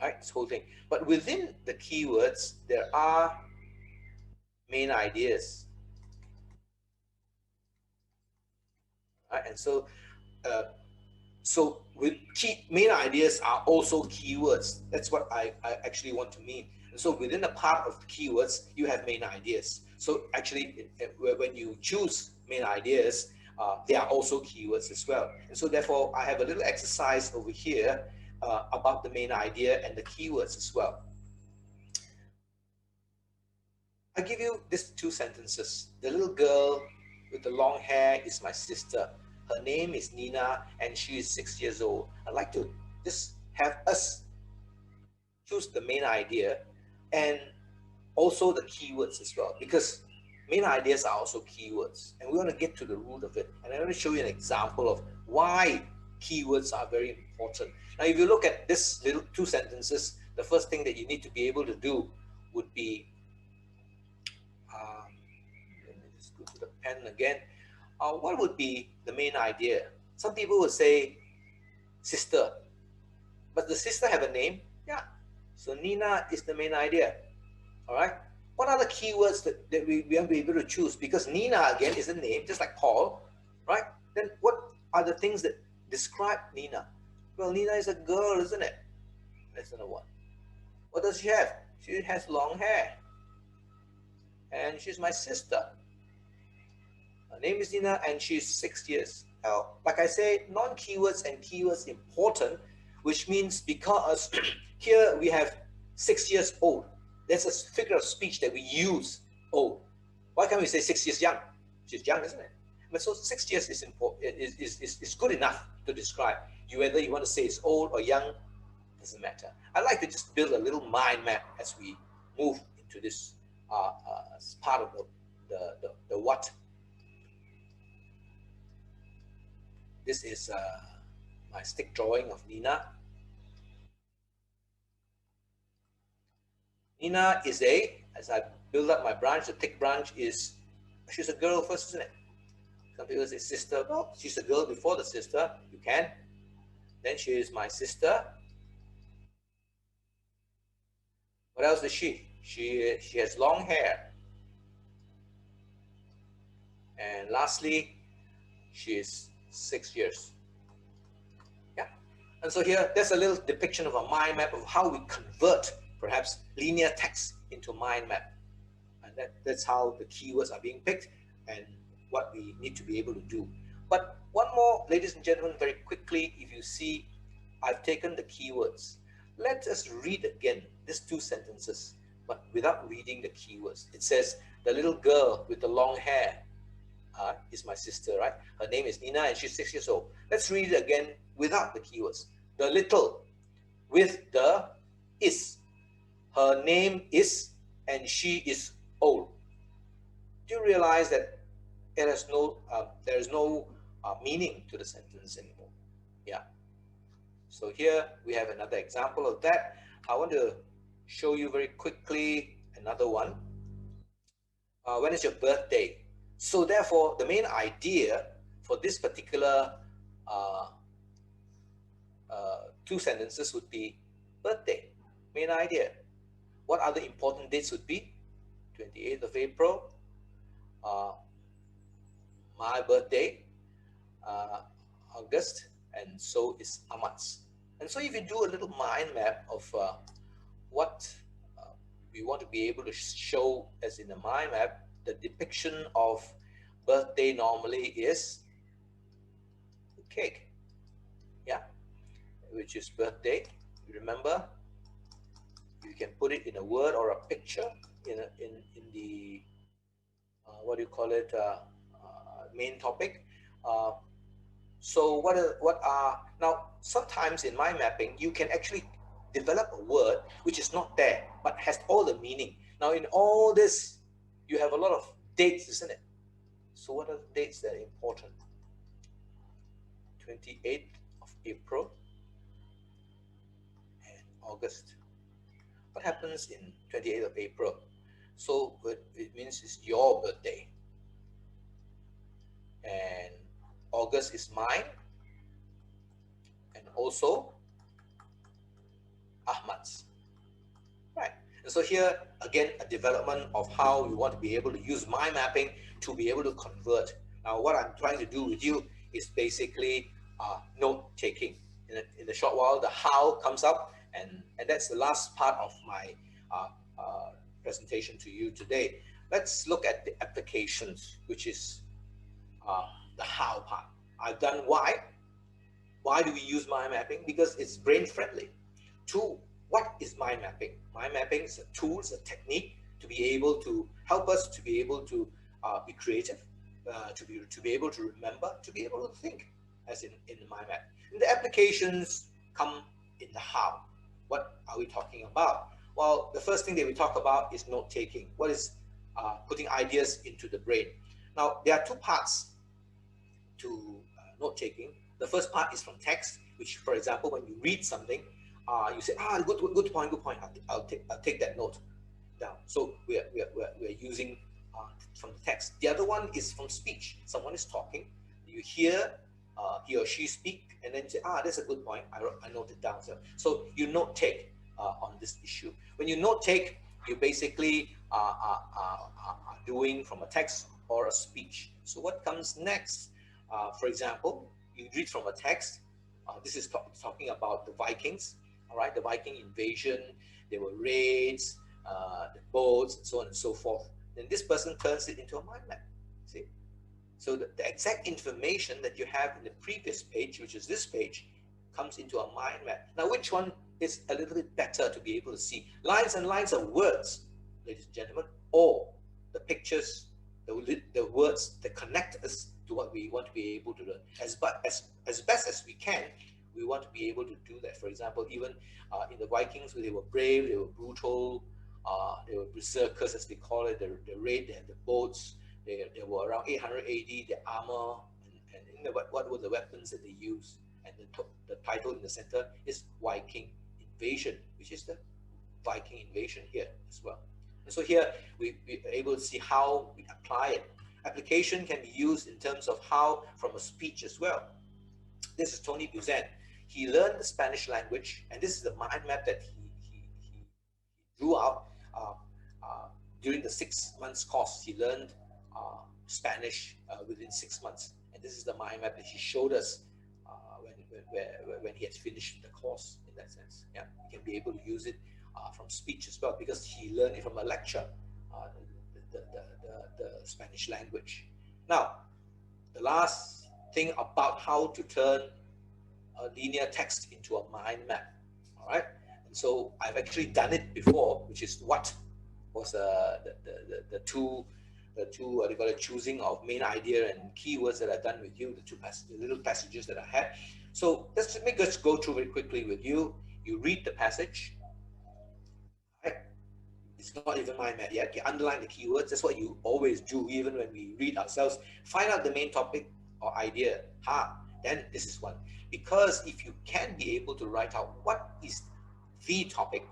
Speaker 2: right, this whole thing. But within the keywords, there are main ideas, right? And so, uh, with main ideas are also keywords. That's what I actually want to mean. And so within a part of the keywords, you have main ideas. So actually, when you choose main ideas, they are also keywords as well. And so therefore, I have a little exercise over here about the main idea and the keywords as well. I give you these two sentences. The little girl with the long hair is my sister. Her name is Nina and she is 6 years old. I'd like to just have us choose the main idea and also the keywords as well, because main ideas are also keywords and we want to get to the root of it. And I'm going to show you an example of why keywords are very important. Now, if you look at this little two sentences, the first thing that you need to be able to do would be let me just go to the pen again. What would be the main idea? Some people would say sister, but does sister have a name? Yeah. So Nina is the main idea. All right. What are the keywords that we will be able to choose? Because Nina, again, is a name, just like Paul, right? Then what are the things that describe Nina? Well, Nina is a girl, isn't it? That's another one. What does she have? She has long hair. And she's my sister. Her name is Nina and she's 6 years. Now, like I say, non-keywords and keywords important, which means because here we have 6 years old. There's a figure of speech that we use, old. Why can't we say 6 years young? She's young, isn't it? But so 6 years is important, is good enough to describe you, whether you want to say it's old or young, doesn't matter. I like to just build a little mind map as we move into this part of the what. This is my stick drawing of Nina. Nina is as I build up my branch, the thick branch is, she's a girl first, isn't it? Some people say sister. Well, she's a girl before the sister. You can. Then she is my sister. What else is she? She has long hair. And lastly, she is 6 years. Yeah. And so here, there's a little depiction of a mind map of how we convert perhaps linear text into mind map. And that's how the keywords are being picked and what we need to be able to do. But one more, ladies and gentlemen, very quickly, if you see, I've taken the keywords. Let us read again these two sentences, but without reading the keywords. It says, the little girl with the long hair is my sister, right? Her name is Nina and she's 6 years old. Let's read it again without the keywords. The little with the is. Her name is and she is old. Do you realize that there is no meaning to the sentence anymore? Yeah. So here we have another example of that. I want to show you very quickly another one. When is your birthday? So therefore, the main idea for this particular two sentences would be birthday, main idea. What other important dates would be? 28th of April, my birthday, August, and so is Ahmad's. And so if you do a little mind map of what we want to be able to show as in the mind map, the depiction of birthday normally is the cake, yeah, which is birthday. Remember, you can put it in a word or a picture in the what do you call it, main topic. So what are now, sometimes in mind mapping you can actually develop a word which is not there but has all the meaning. Now in all this you have a lot of dates, isn't it? So what are the dates that are important? 28th of April and August. What happens in 28th of April? So it means it's your birthday, and August is mine, and also Ahmad's. Right. And so here, again, a development of how we want to be able to use mind mapping to be able to convert. Now, what I'm trying to do with you is basically note taking. In a short while, the how comes up, and that's the last part of my uh, presentation to you today. Let's look at the applications, which is the how part. I've done why. Why do we use mind mapping? Because it's brain friendly. Two, what is mind mapping? Mind mapping is a tool, it's a technique to be able to help us to be able to be creative, to be able to remember, to be able to think, as in the mind map. And the applications come in the how. What are we talking about? Well, the first thing that we talk about is note taking. What is putting ideas into the brain? Now, there are two parts to note taking. The first part is from text, which, for example, when you read something, you say, good point, good point. I'll take that note down. So we're using from the text. The other one is from speech. Someone is talking, you hear he or she speak, and then you say, that's a good point. I note it down. So you note take on this issue. When you note take, you basically are doing from a text or a speech. So what comes next? For example, you read from a text. This is talking about the Vikings. All right, the Viking invasion. There were raids, the boats, and so on and so forth. Then this person turns it into a mind map. See, so the exact information that you have in the previous page, which is this page, comes into a mind map. Now, which one is a little bit better to be able to see? Lines and lines of words, ladies and gentlemen, or the pictures, the words that connect us to what we want to be able to learn. As best as we can, we want to be able to do that. For example, even in the Vikings, where they were brave, they were brutal, they were berserkers, as they call it. The raid, they had the boats. They were around 800 AD, the armor, and what were the weapons that they used. And the title in the center is Viking Invasion, which is the Viking invasion here as well. And so here we are able to see how we apply it. Application can be used in terms of how from a speech as well. This is Tony Buzan. He learned the Spanish language, and this is the mind map that he drew out during the 6 months course. He learned Spanish within 6 months, and this is the mind map that he showed us when he had finished the course. In that sense, yeah, he can be able to use it from speech as well, because he learned it from a lecture, the Spanish language. Now, the last thing about how to turn a linear text into a mind map. All right, and so I've actually done it before, which is what was the two what they call it, choosing of main idea and keywords that I've done with you, the little passages that I had. So let's go through very quickly with you. You read the passage. Right? It's not even mind map yet. You underline the keywords. That's what you always do, even when we read ourselves. Find out the main topic or idea. Then this is one. Because if you can be able to write out what is the topic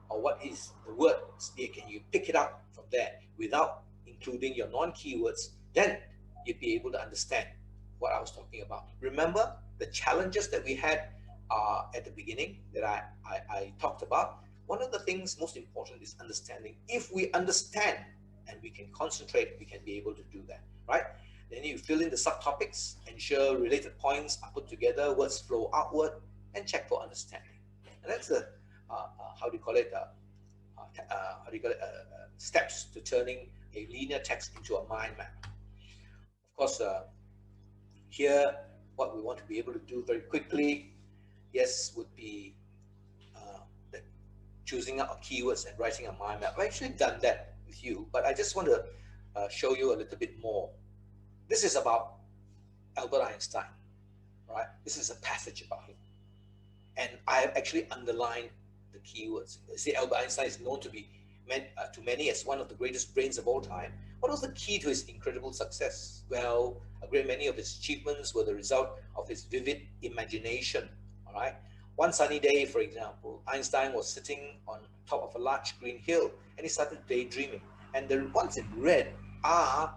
Speaker 2: or what is the word, can you pick it up from there without including your non-keywords, then you'd be able to understand what I was talking about. Remember the challenges that we had at the beginning that I talked about? One of the things most important is understanding. If we understand and we can concentrate, we can be able to do that, right? Then you fill in the subtopics, ensure related points are put together, words flow outward, and check for understanding. And that's the steps to turning a linear text into a mind map. Of course, here what we want to be able to do very quickly, yes, would be choosing out keywords and writing a mind map. I've actually done that with you, but I just want to show you a little bit more. This is about Albert Einstein, right? This is a passage about him. And I have actually underlined the keywords. See, Albert Einstein is known to be to many as one of the greatest brains of all time. What was the key to his incredible success? Well, a great many of his achievements were the result of his vivid imagination, all right? One sunny day, for example, Einstein was sitting on top of a large green hill and he started daydreaming. And the ones in red are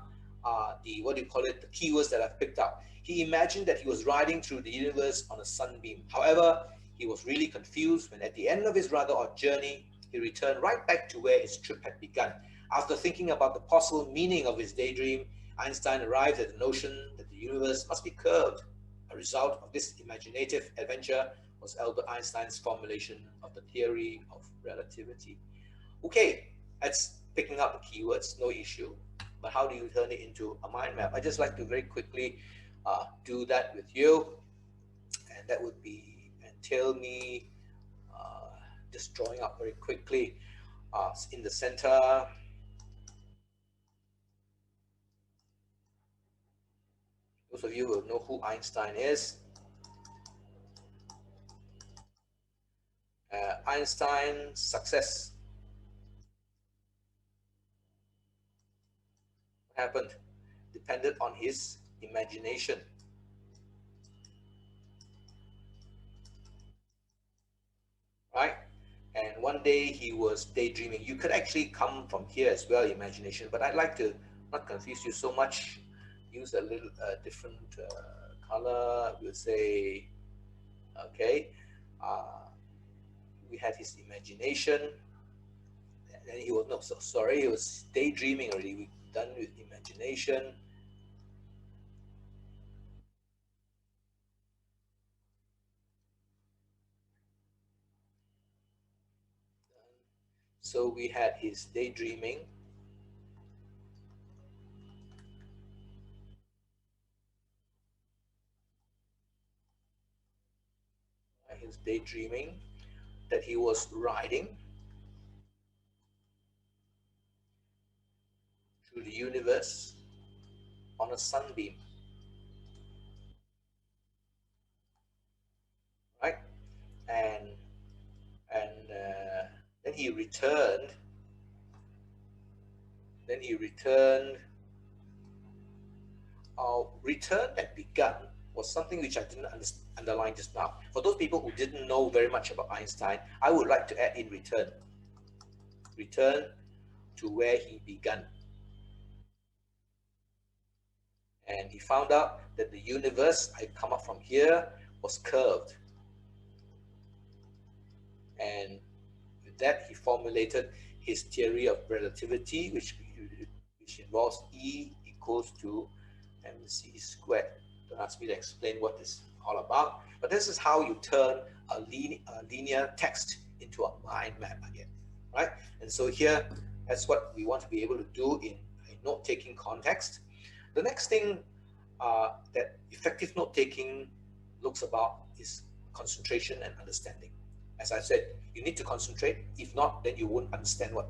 Speaker 2: the, what do you call it, the keywords that I've picked up. He imagined that he was riding through the universe on a sunbeam. However, he was really confused when at the end of his rather odd journey, he returned right back to where his trip had begun. After thinking about the possible meaning of his daydream, Einstein arrived at the notion that the universe must be curved. A result of this imaginative adventure was Albert Einstein's formulation of the theory of relativity. Okay, that's picking up the keywords, no issue. But how do you turn it into a mind map? I just like to very quickly do that with you, and that would be entail me just drawing up very quickly in the center. Those of you who know who Einstein is. Einstein's success. What happened? Depended on his imagination. Right? And one day he was daydreaming. You could actually come from here as well, imagination, but I'd like to not confuse you so much. Use a little different color. We'll say, okay, we had his imagination, and he was, no, so sorry, he was daydreaming already. We're done with imagination. So we had his daydreaming. His daydreaming that he was riding through the universe on a sunbeam, right? And then he returned. Then he returned. Our return that begun was something which I didn't underline just now. For those people who didn't know very much about Einstein, I would like to add in return. Return to where he began. And he found out that the universe, I come up from here, was curved. And with that, he formulated his theory of relativity, which involves E equals to mc squared. Don't ask me to explain what this is all about, but this is how you turn a linear text into a mind map again, right? And so here, that's what we want to be able to do in a note-taking context. The next thing that effective note-taking looks about is concentration and understanding. As I said, you need to concentrate. If not, then you won't understand what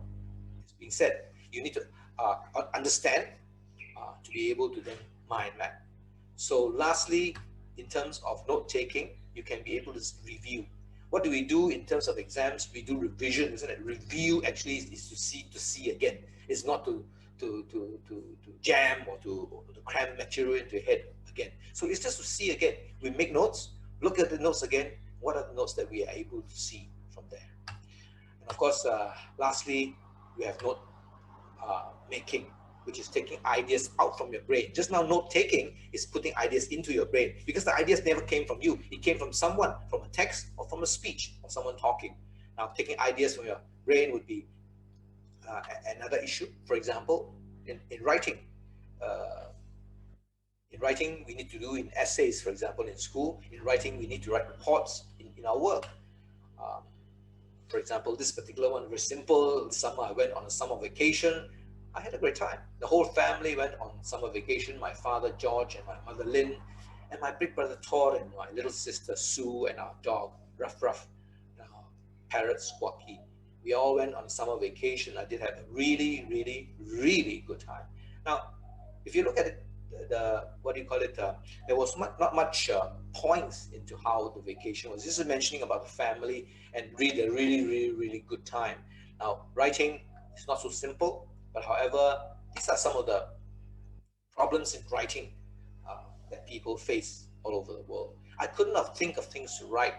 Speaker 2: is being said. You need to understand to be able to then mind map. So lastly, in terms of note-taking, you can be able to review. What do we do in terms of exams? We do revision, isn't it? Review actually is to see again. It's not to jam or to cram material into your head again. So it's just to see again. We make notes, look at the notes again. What are the notes that we are able to see from there? And of course, lastly, we have note making, which is taking ideas out from your brain. Just now, note taking is putting ideas into your brain, because the ideas never came from you. It came from someone, from a text or from a speech or someone talking. Now, taking ideas from your brain would be another issue. For example, in writing. In writing, we need to do in essays, for example, in school. In writing, we need to write reports in our work. For example, this particular one, very simple. This summer, I went on a summer vacation. I had a great time. The whole family went on summer vacation. My father, George, and my mother, Lynn, and my big brother, Todd, and my little sister, Sue, and our dog, Ruff Ruff, and our parrot, Squawky. We all went on summer vacation. I did have a really, really, really good time. Now, if you look at it, what do you call it? There was not much points into how the vacation was. This is mentioning about the family and really a really, really, really good time. Now, writing is not so simple, but however, these are some of the problems in writing that people face all over the world. I couldn't have think of things to write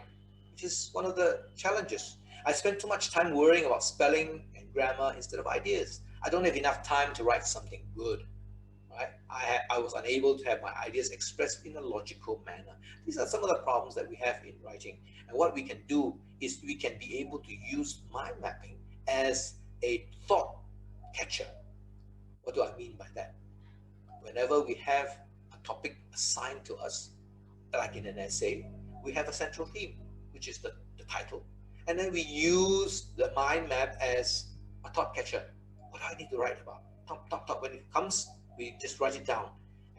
Speaker 2: which is one of the challenges. I spend too much time worrying about spelling and grammar instead of ideas. I don't have enough time to write something good. Right? I was unable to have my ideas expressed in a logical manner. These are some of the problems that we have in writing. And what we can do is we can be able to use mind mapping as a thought catcher. What do I mean by that? Whenever we have a topic assigned to us, like in an essay, we have a central theme, which is the title. And then we use the mind map as a thought catcher. What do I need to write about? Top. When it comes, we just write it down.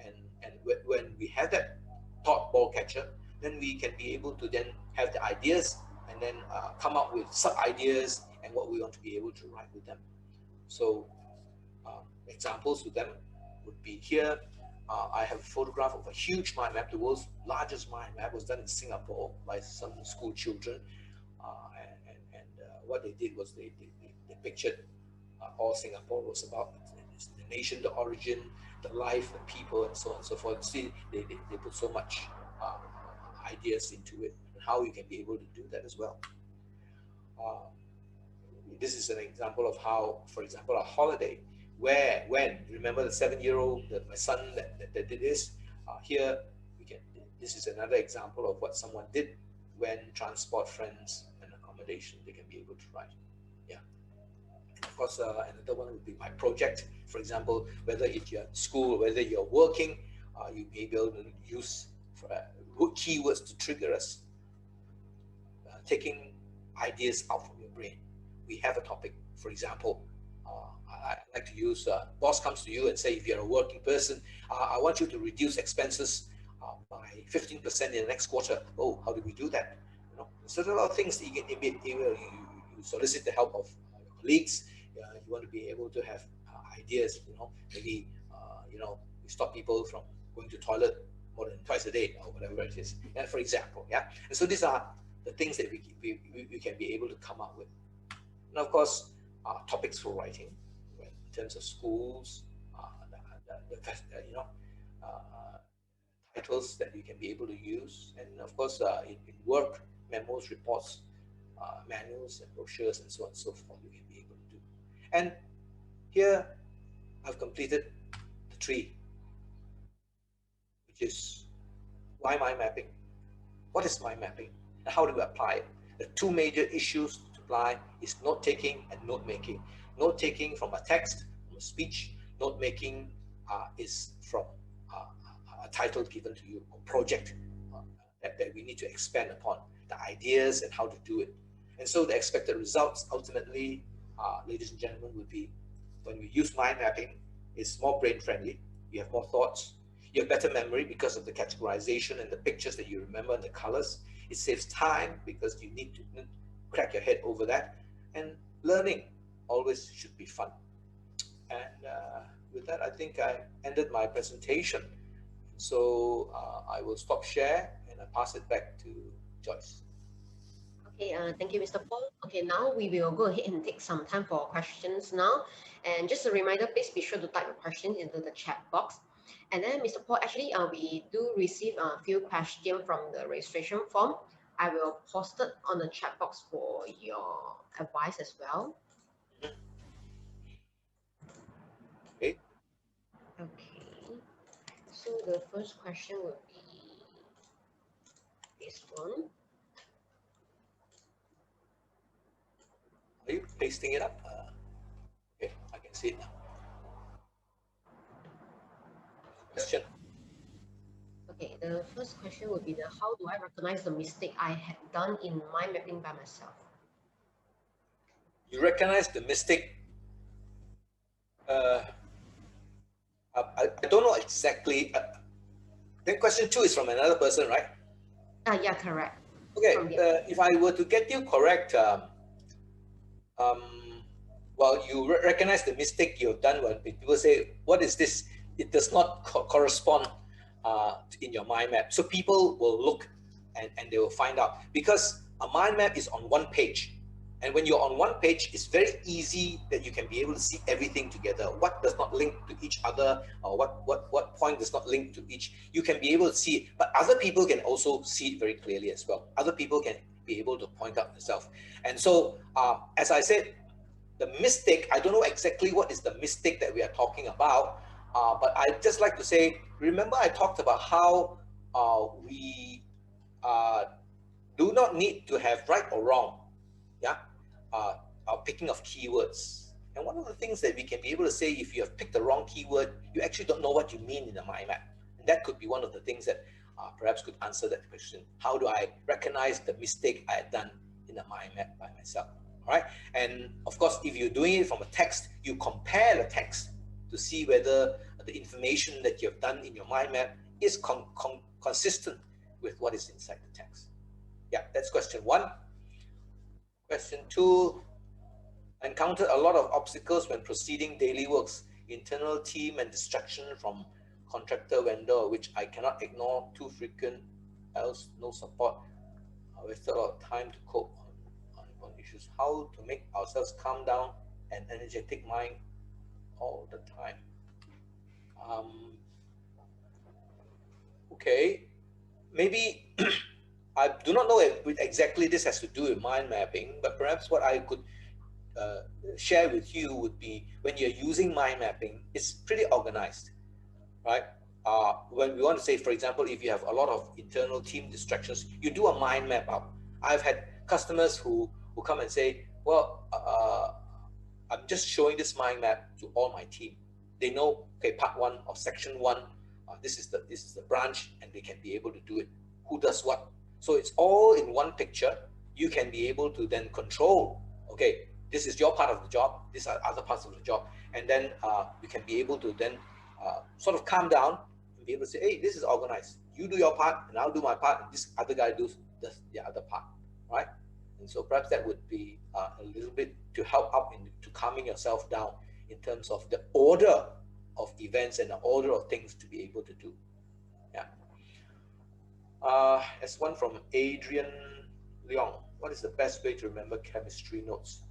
Speaker 2: And when we have that thought ball catcher, then we can be able to then have the ideas and then come up with sub ideas and what we want to be able to write with them. So examples to them would be here. I have a photograph of a huge mind map. The world's largest mind map was done in Singapore by some school children. What they did was they pictured all Singapore was about the nation, the origin, the life, the people, and so on and so forth. See, they put so much ideas into it, and how you can be able to do that as well. This is an example of how, for example, a holiday, when, remember the 7-year-old, my son that did this, here, this is another example of what someone did when transport, friends, and accommodation, they can be able to write. Yeah. And of course, another one would be my project. For example, whether if you're at school, whether you're working, you may be able to use keywords to trigger us, taking ideas out from your brain. We have a topic, for example, I like to use, boss comes to you and say, if you're a working person, I want you to reduce expenses by 15% in the next quarter. Oh, how do we do that? You know, so there are a lot of things that you solicit the help of your colleagues. You want to be able to have ideas, maybe, you stop people from going to toilet more than twice a day or whatever it is, for example. Yeah. And so these are the things that we can be able to come up with. And of course, topics for writing, in terms of schools, titles that you can be able to use, and of course, in work, memos, reports, manuals, and brochures, and so on and so forth, you can be able to do. And here, I've completed the tree, which is why mind mapping? What is mind mapping? And how do we apply it? The two major issues to apply is note-taking and note-making. Note-taking from a text, from a speech. Note-making is from a title given to you, a project that we need to expand upon, the ideas and how to do it. And so the expected results, ultimately, ladies and gentlemen, would be when we use mind mapping, it's more brain-friendly. You have more thoughts. You have better memory because of the categorization and the pictures that you remember and the colors. It saves time because you need to crack your head over that. And learning always should be fun. And with that, I think I ended my presentation. So I will stop share and I pass it back to Joyce.
Speaker 1: Okay, thank you, Mr. Paul. Okay, now we will go ahead and take some time for questions now. And just a reminder, please be sure to type your questions into the chat box. And then, Mr. Paul, actually, we do receive a few questions from the registration form. I will post it on the chat box for your advice as well.
Speaker 2: Okay.
Speaker 1: Okay. So the first question would be this one.
Speaker 2: Are you pasting it up? Okay, I can see it now. Question.
Speaker 1: Okay, the first question would be how do I recognize the mistake I had done in mind mapping by myself?
Speaker 2: You recognize the mistake. I don't know exactly. Then question 2 is from another person, right?
Speaker 1: Yeah, correct.
Speaker 2: Okay, if I were to get you correct, well, you recognize the mistake you've done when people say, what is this? It does not correspond in your mind map. So people will look and they will find out, because a mind map is on one page. And when you're on one page, it's very easy that you can be able to see everything together. What does not link to each other, or what point does not link to each, you can be able to see it. But other people can also see it very clearly as well. Other people can be able to point out yourself. And so, as I said, the mistake, I don't know exactly what is the mistake that we are talking about, but I'd just like to say, remember I talked about how we do not need to have right or wrong, yeah, picking of keywords. And one of the things that we can be able to say, if you have picked the wrong keyword, you actually don't know what you mean in a mind map. And that could be one of the things that perhaps could answer that question. How do I recognize the mistake I had done in a mind map by myself? All right. And of course, if you're doing it from a text, you compare the text to see whether the information that you've done in your mind map is consistent with what is inside the text. Yeah, that's question one. Question two, I encountered a lot of obstacles when proceeding daily works, internal team and distraction from contractor vendor, which I cannot ignore, too frequent, else no support. I wasted a lot of time to cope on issues. How to make ourselves calm down and energetic mind all the time. Okay, maybe I do not know if exactly this has to do with mind mapping, but perhaps what I could share with you would be, when you're using mind mapping, it's pretty organized, right? When we want to say, for example, if you have a lot of internal team distractions, you do a mind map out. I've had customers who come and say, well, I'm just showing this mind map to all my team. They know, okay, part one of section one, this is the branch, and they can be able to do it. Who does what? So it's all in one picture. You can be able to then control, okay, this is your part of the job, these are other parts of the job, and then you can be able to then sort of calm down and be able to say, hey, this is organized. You do your part, and I'll do my part, and this other guy does the other part, right? And so perhaps that would be a little bit to help out to calming yourself down in terms of the order of events and the order of things to be able to do. Yeah. As one from Adrian Leong, what is the best way to remember chemistry notes?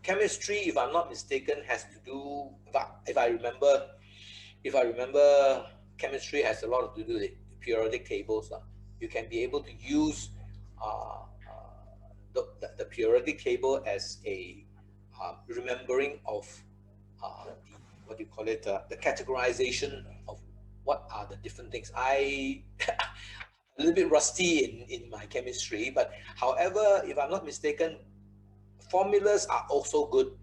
Speaker 2: Chemistry, if I'm not mistaken, has to do, if I remember, chemistry has a lot to do with periodic tables. You can be able to use the periodic table as a remembering of what do you call it, the categorization of what are the different things. I a little bit rusty in my chemistry, but however, if I'm not mistaken, formulas are also good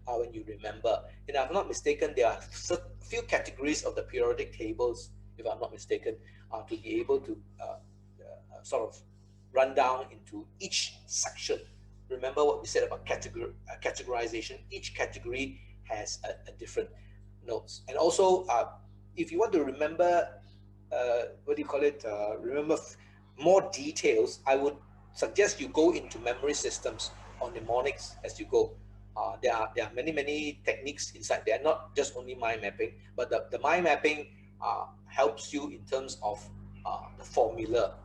Speaker 2: when you remember. And if I'm not mistaken, there are a few categories of the periodic tables, if I'm not mistaken, to be able to sort of run down into each section. Remember what we said about categorization. Each category has a different notes. And also, if you want to remember, what do you call it, remember more details, I would suggest you go into memory systems or mnemonics as you go. There are many techniques inside there, not just only mind mapping, but the mind mapping helps you in terms of the formula.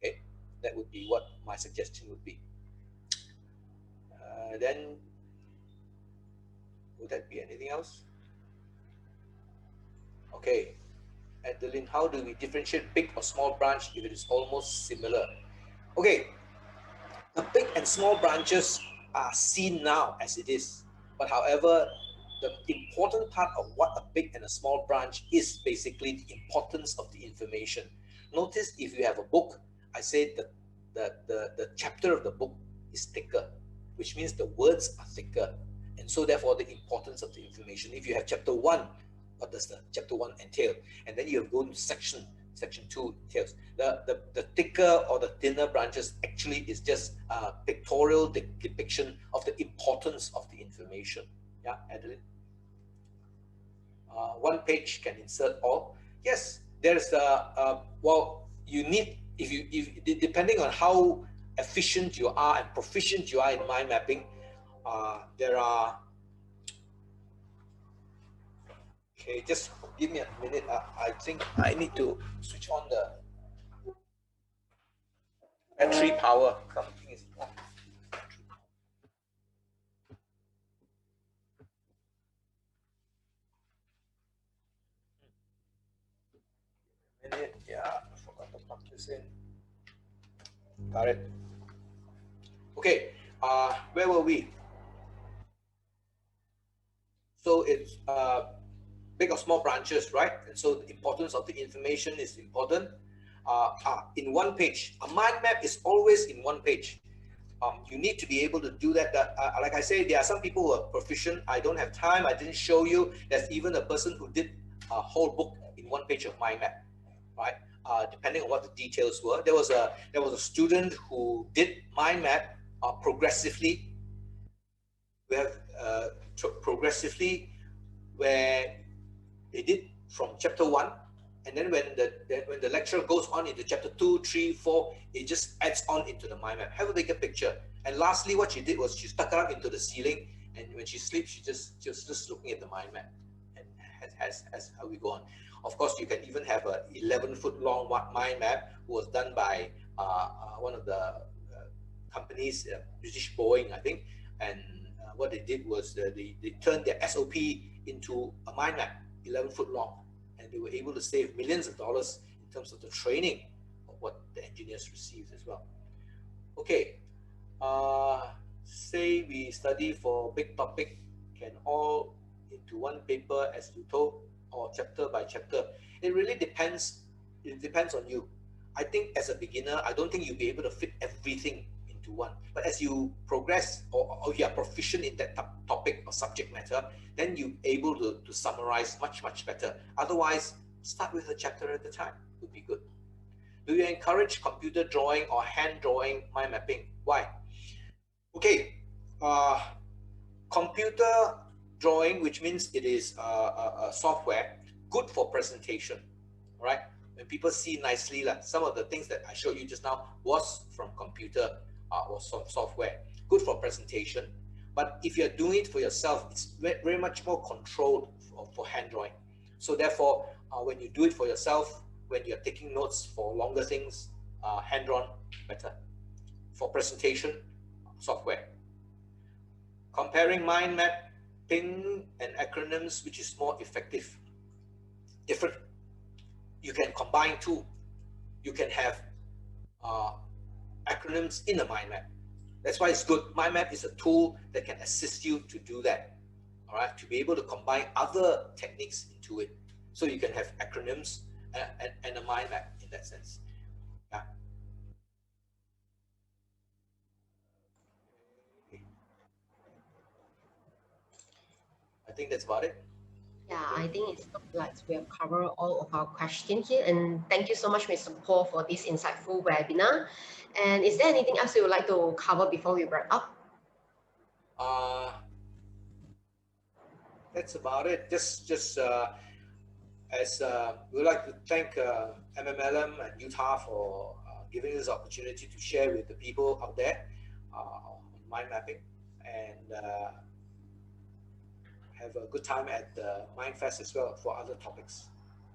Speaker 2: Okay, that would be what my suggestion would be. Then, would that be anything else? Okay, Adeline, how do we differentiate big or small branch if it is almost similar? Okay, the big and small branches are seen now as it is, but however, the important part of what a big and a small branch is basically the importance of the information. Notice if you have a book, I say that the chapter of the book is thicker, which means the words are thicker, and so therefore the importance of the information. If you have chapter 1, what does the chapter 1 entail? And then you have go to section 2 entails. The thicker or the thinner branches actually is just a pictorial depiction of the importance of the information. Yeah, Adeline? One page can insert all. Yes, there's well, you need, if depending on how efficient you are and proficient you are in mind mapping, there are, okay, just give me a minute. I think I need to switch on the battery power. Something is on. Minute, yeah, I forgot to plug this in. Got it. Okay, where were we? So it's big or small branches, right? And so the importance of the information is important. In one page, a mind map is always in one page. You need to be able to do that. Like I say, there are some people who are proficient. I don't have time. I didn't show you. There's even a person who did a whole book in one page of mind map, right? Depending on what the details were. There was a student who did mind map progressively. We have progressively where they did from chapter 1, and then when the lecturer goes on into chapter 2, 3, 4, it just adds on into the mind map. Have a bigger picture. And lastly, what she did was she stuck it up into the ceiling, and when she sleeps, she just looking at the mind map, and has how we go on. Of course, you can even have a 11-foot long mind map who was done by one of the companies, British Boeing, I think, and what they did was they turned their SOP into a mind map, 11-foot long, and they were able to save millions of dollars in terms of the training of what the engineers received as well. Okay, say we study for big topic, can all into one paper as you told, or chapter by chapter. It really depends. It depends on you. I think as a beginner, I don't think you'll be able to fit everything into one. But as you progress, or you are proficient in that topic or subject matter, then you're able to summarize much better. Otherwise, start with a chapter at a time would be good. Do you encourage computer drawing or hand drawing mind mapping? Why? Okay, computer drawing, which means it is a software, good for presentation, right? When people see nicely, like some of the things that I showed you just now was from computer or software, good for presentation. But if you're doing it for yourself, it's very much more controlled for hand drawing. So therefore, when you do it for yourself, when you're taking notes for longer things, hand drawn, better. For presentation, software. Comparing mind mapping and acronyms, which is more effective. Different. You can combine two. You can have acronyms in a mind map. That's why it's good. Mind map is a tool that can assist you to do that. All right, to be able to combine other techniques into it. So you can have acronyms and a mind map in that sense. Yeah. I think that's about it.
Speaker 1: Yeah, I think it's like we have covered all of our questions here. And thank you so much, Mr. Paul, for this insightful webinar. And is there anything else you would like to cover before we wrap up?
Speaker 2: That's about it. Just as we would like to thank MMLM and Utah for giving us the opportunity to share with the people out there on mind mapping, and have a good time at the MindFest as well for other topics.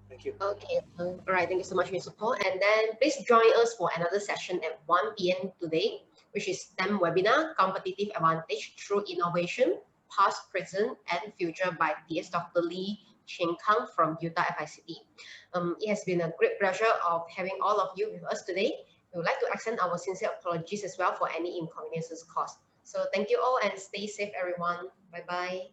Speaker 2: Thank you.
Speaker 1: Okay, all right. Thank you so much, Mr. Paul. And then please join us for another session at 1 p.m. today, which is STEM webinar, Competitive Advantage Through Innovation, Past, Present, and Future by PS Dr. Lee Cheng Kang from Utah FICT. It has been a great pleasure of having all of you with us today. We would like to extend our sincere apologies as well for any inconveniences caused. So thank you all and stay safe, everyone. Bye-bye.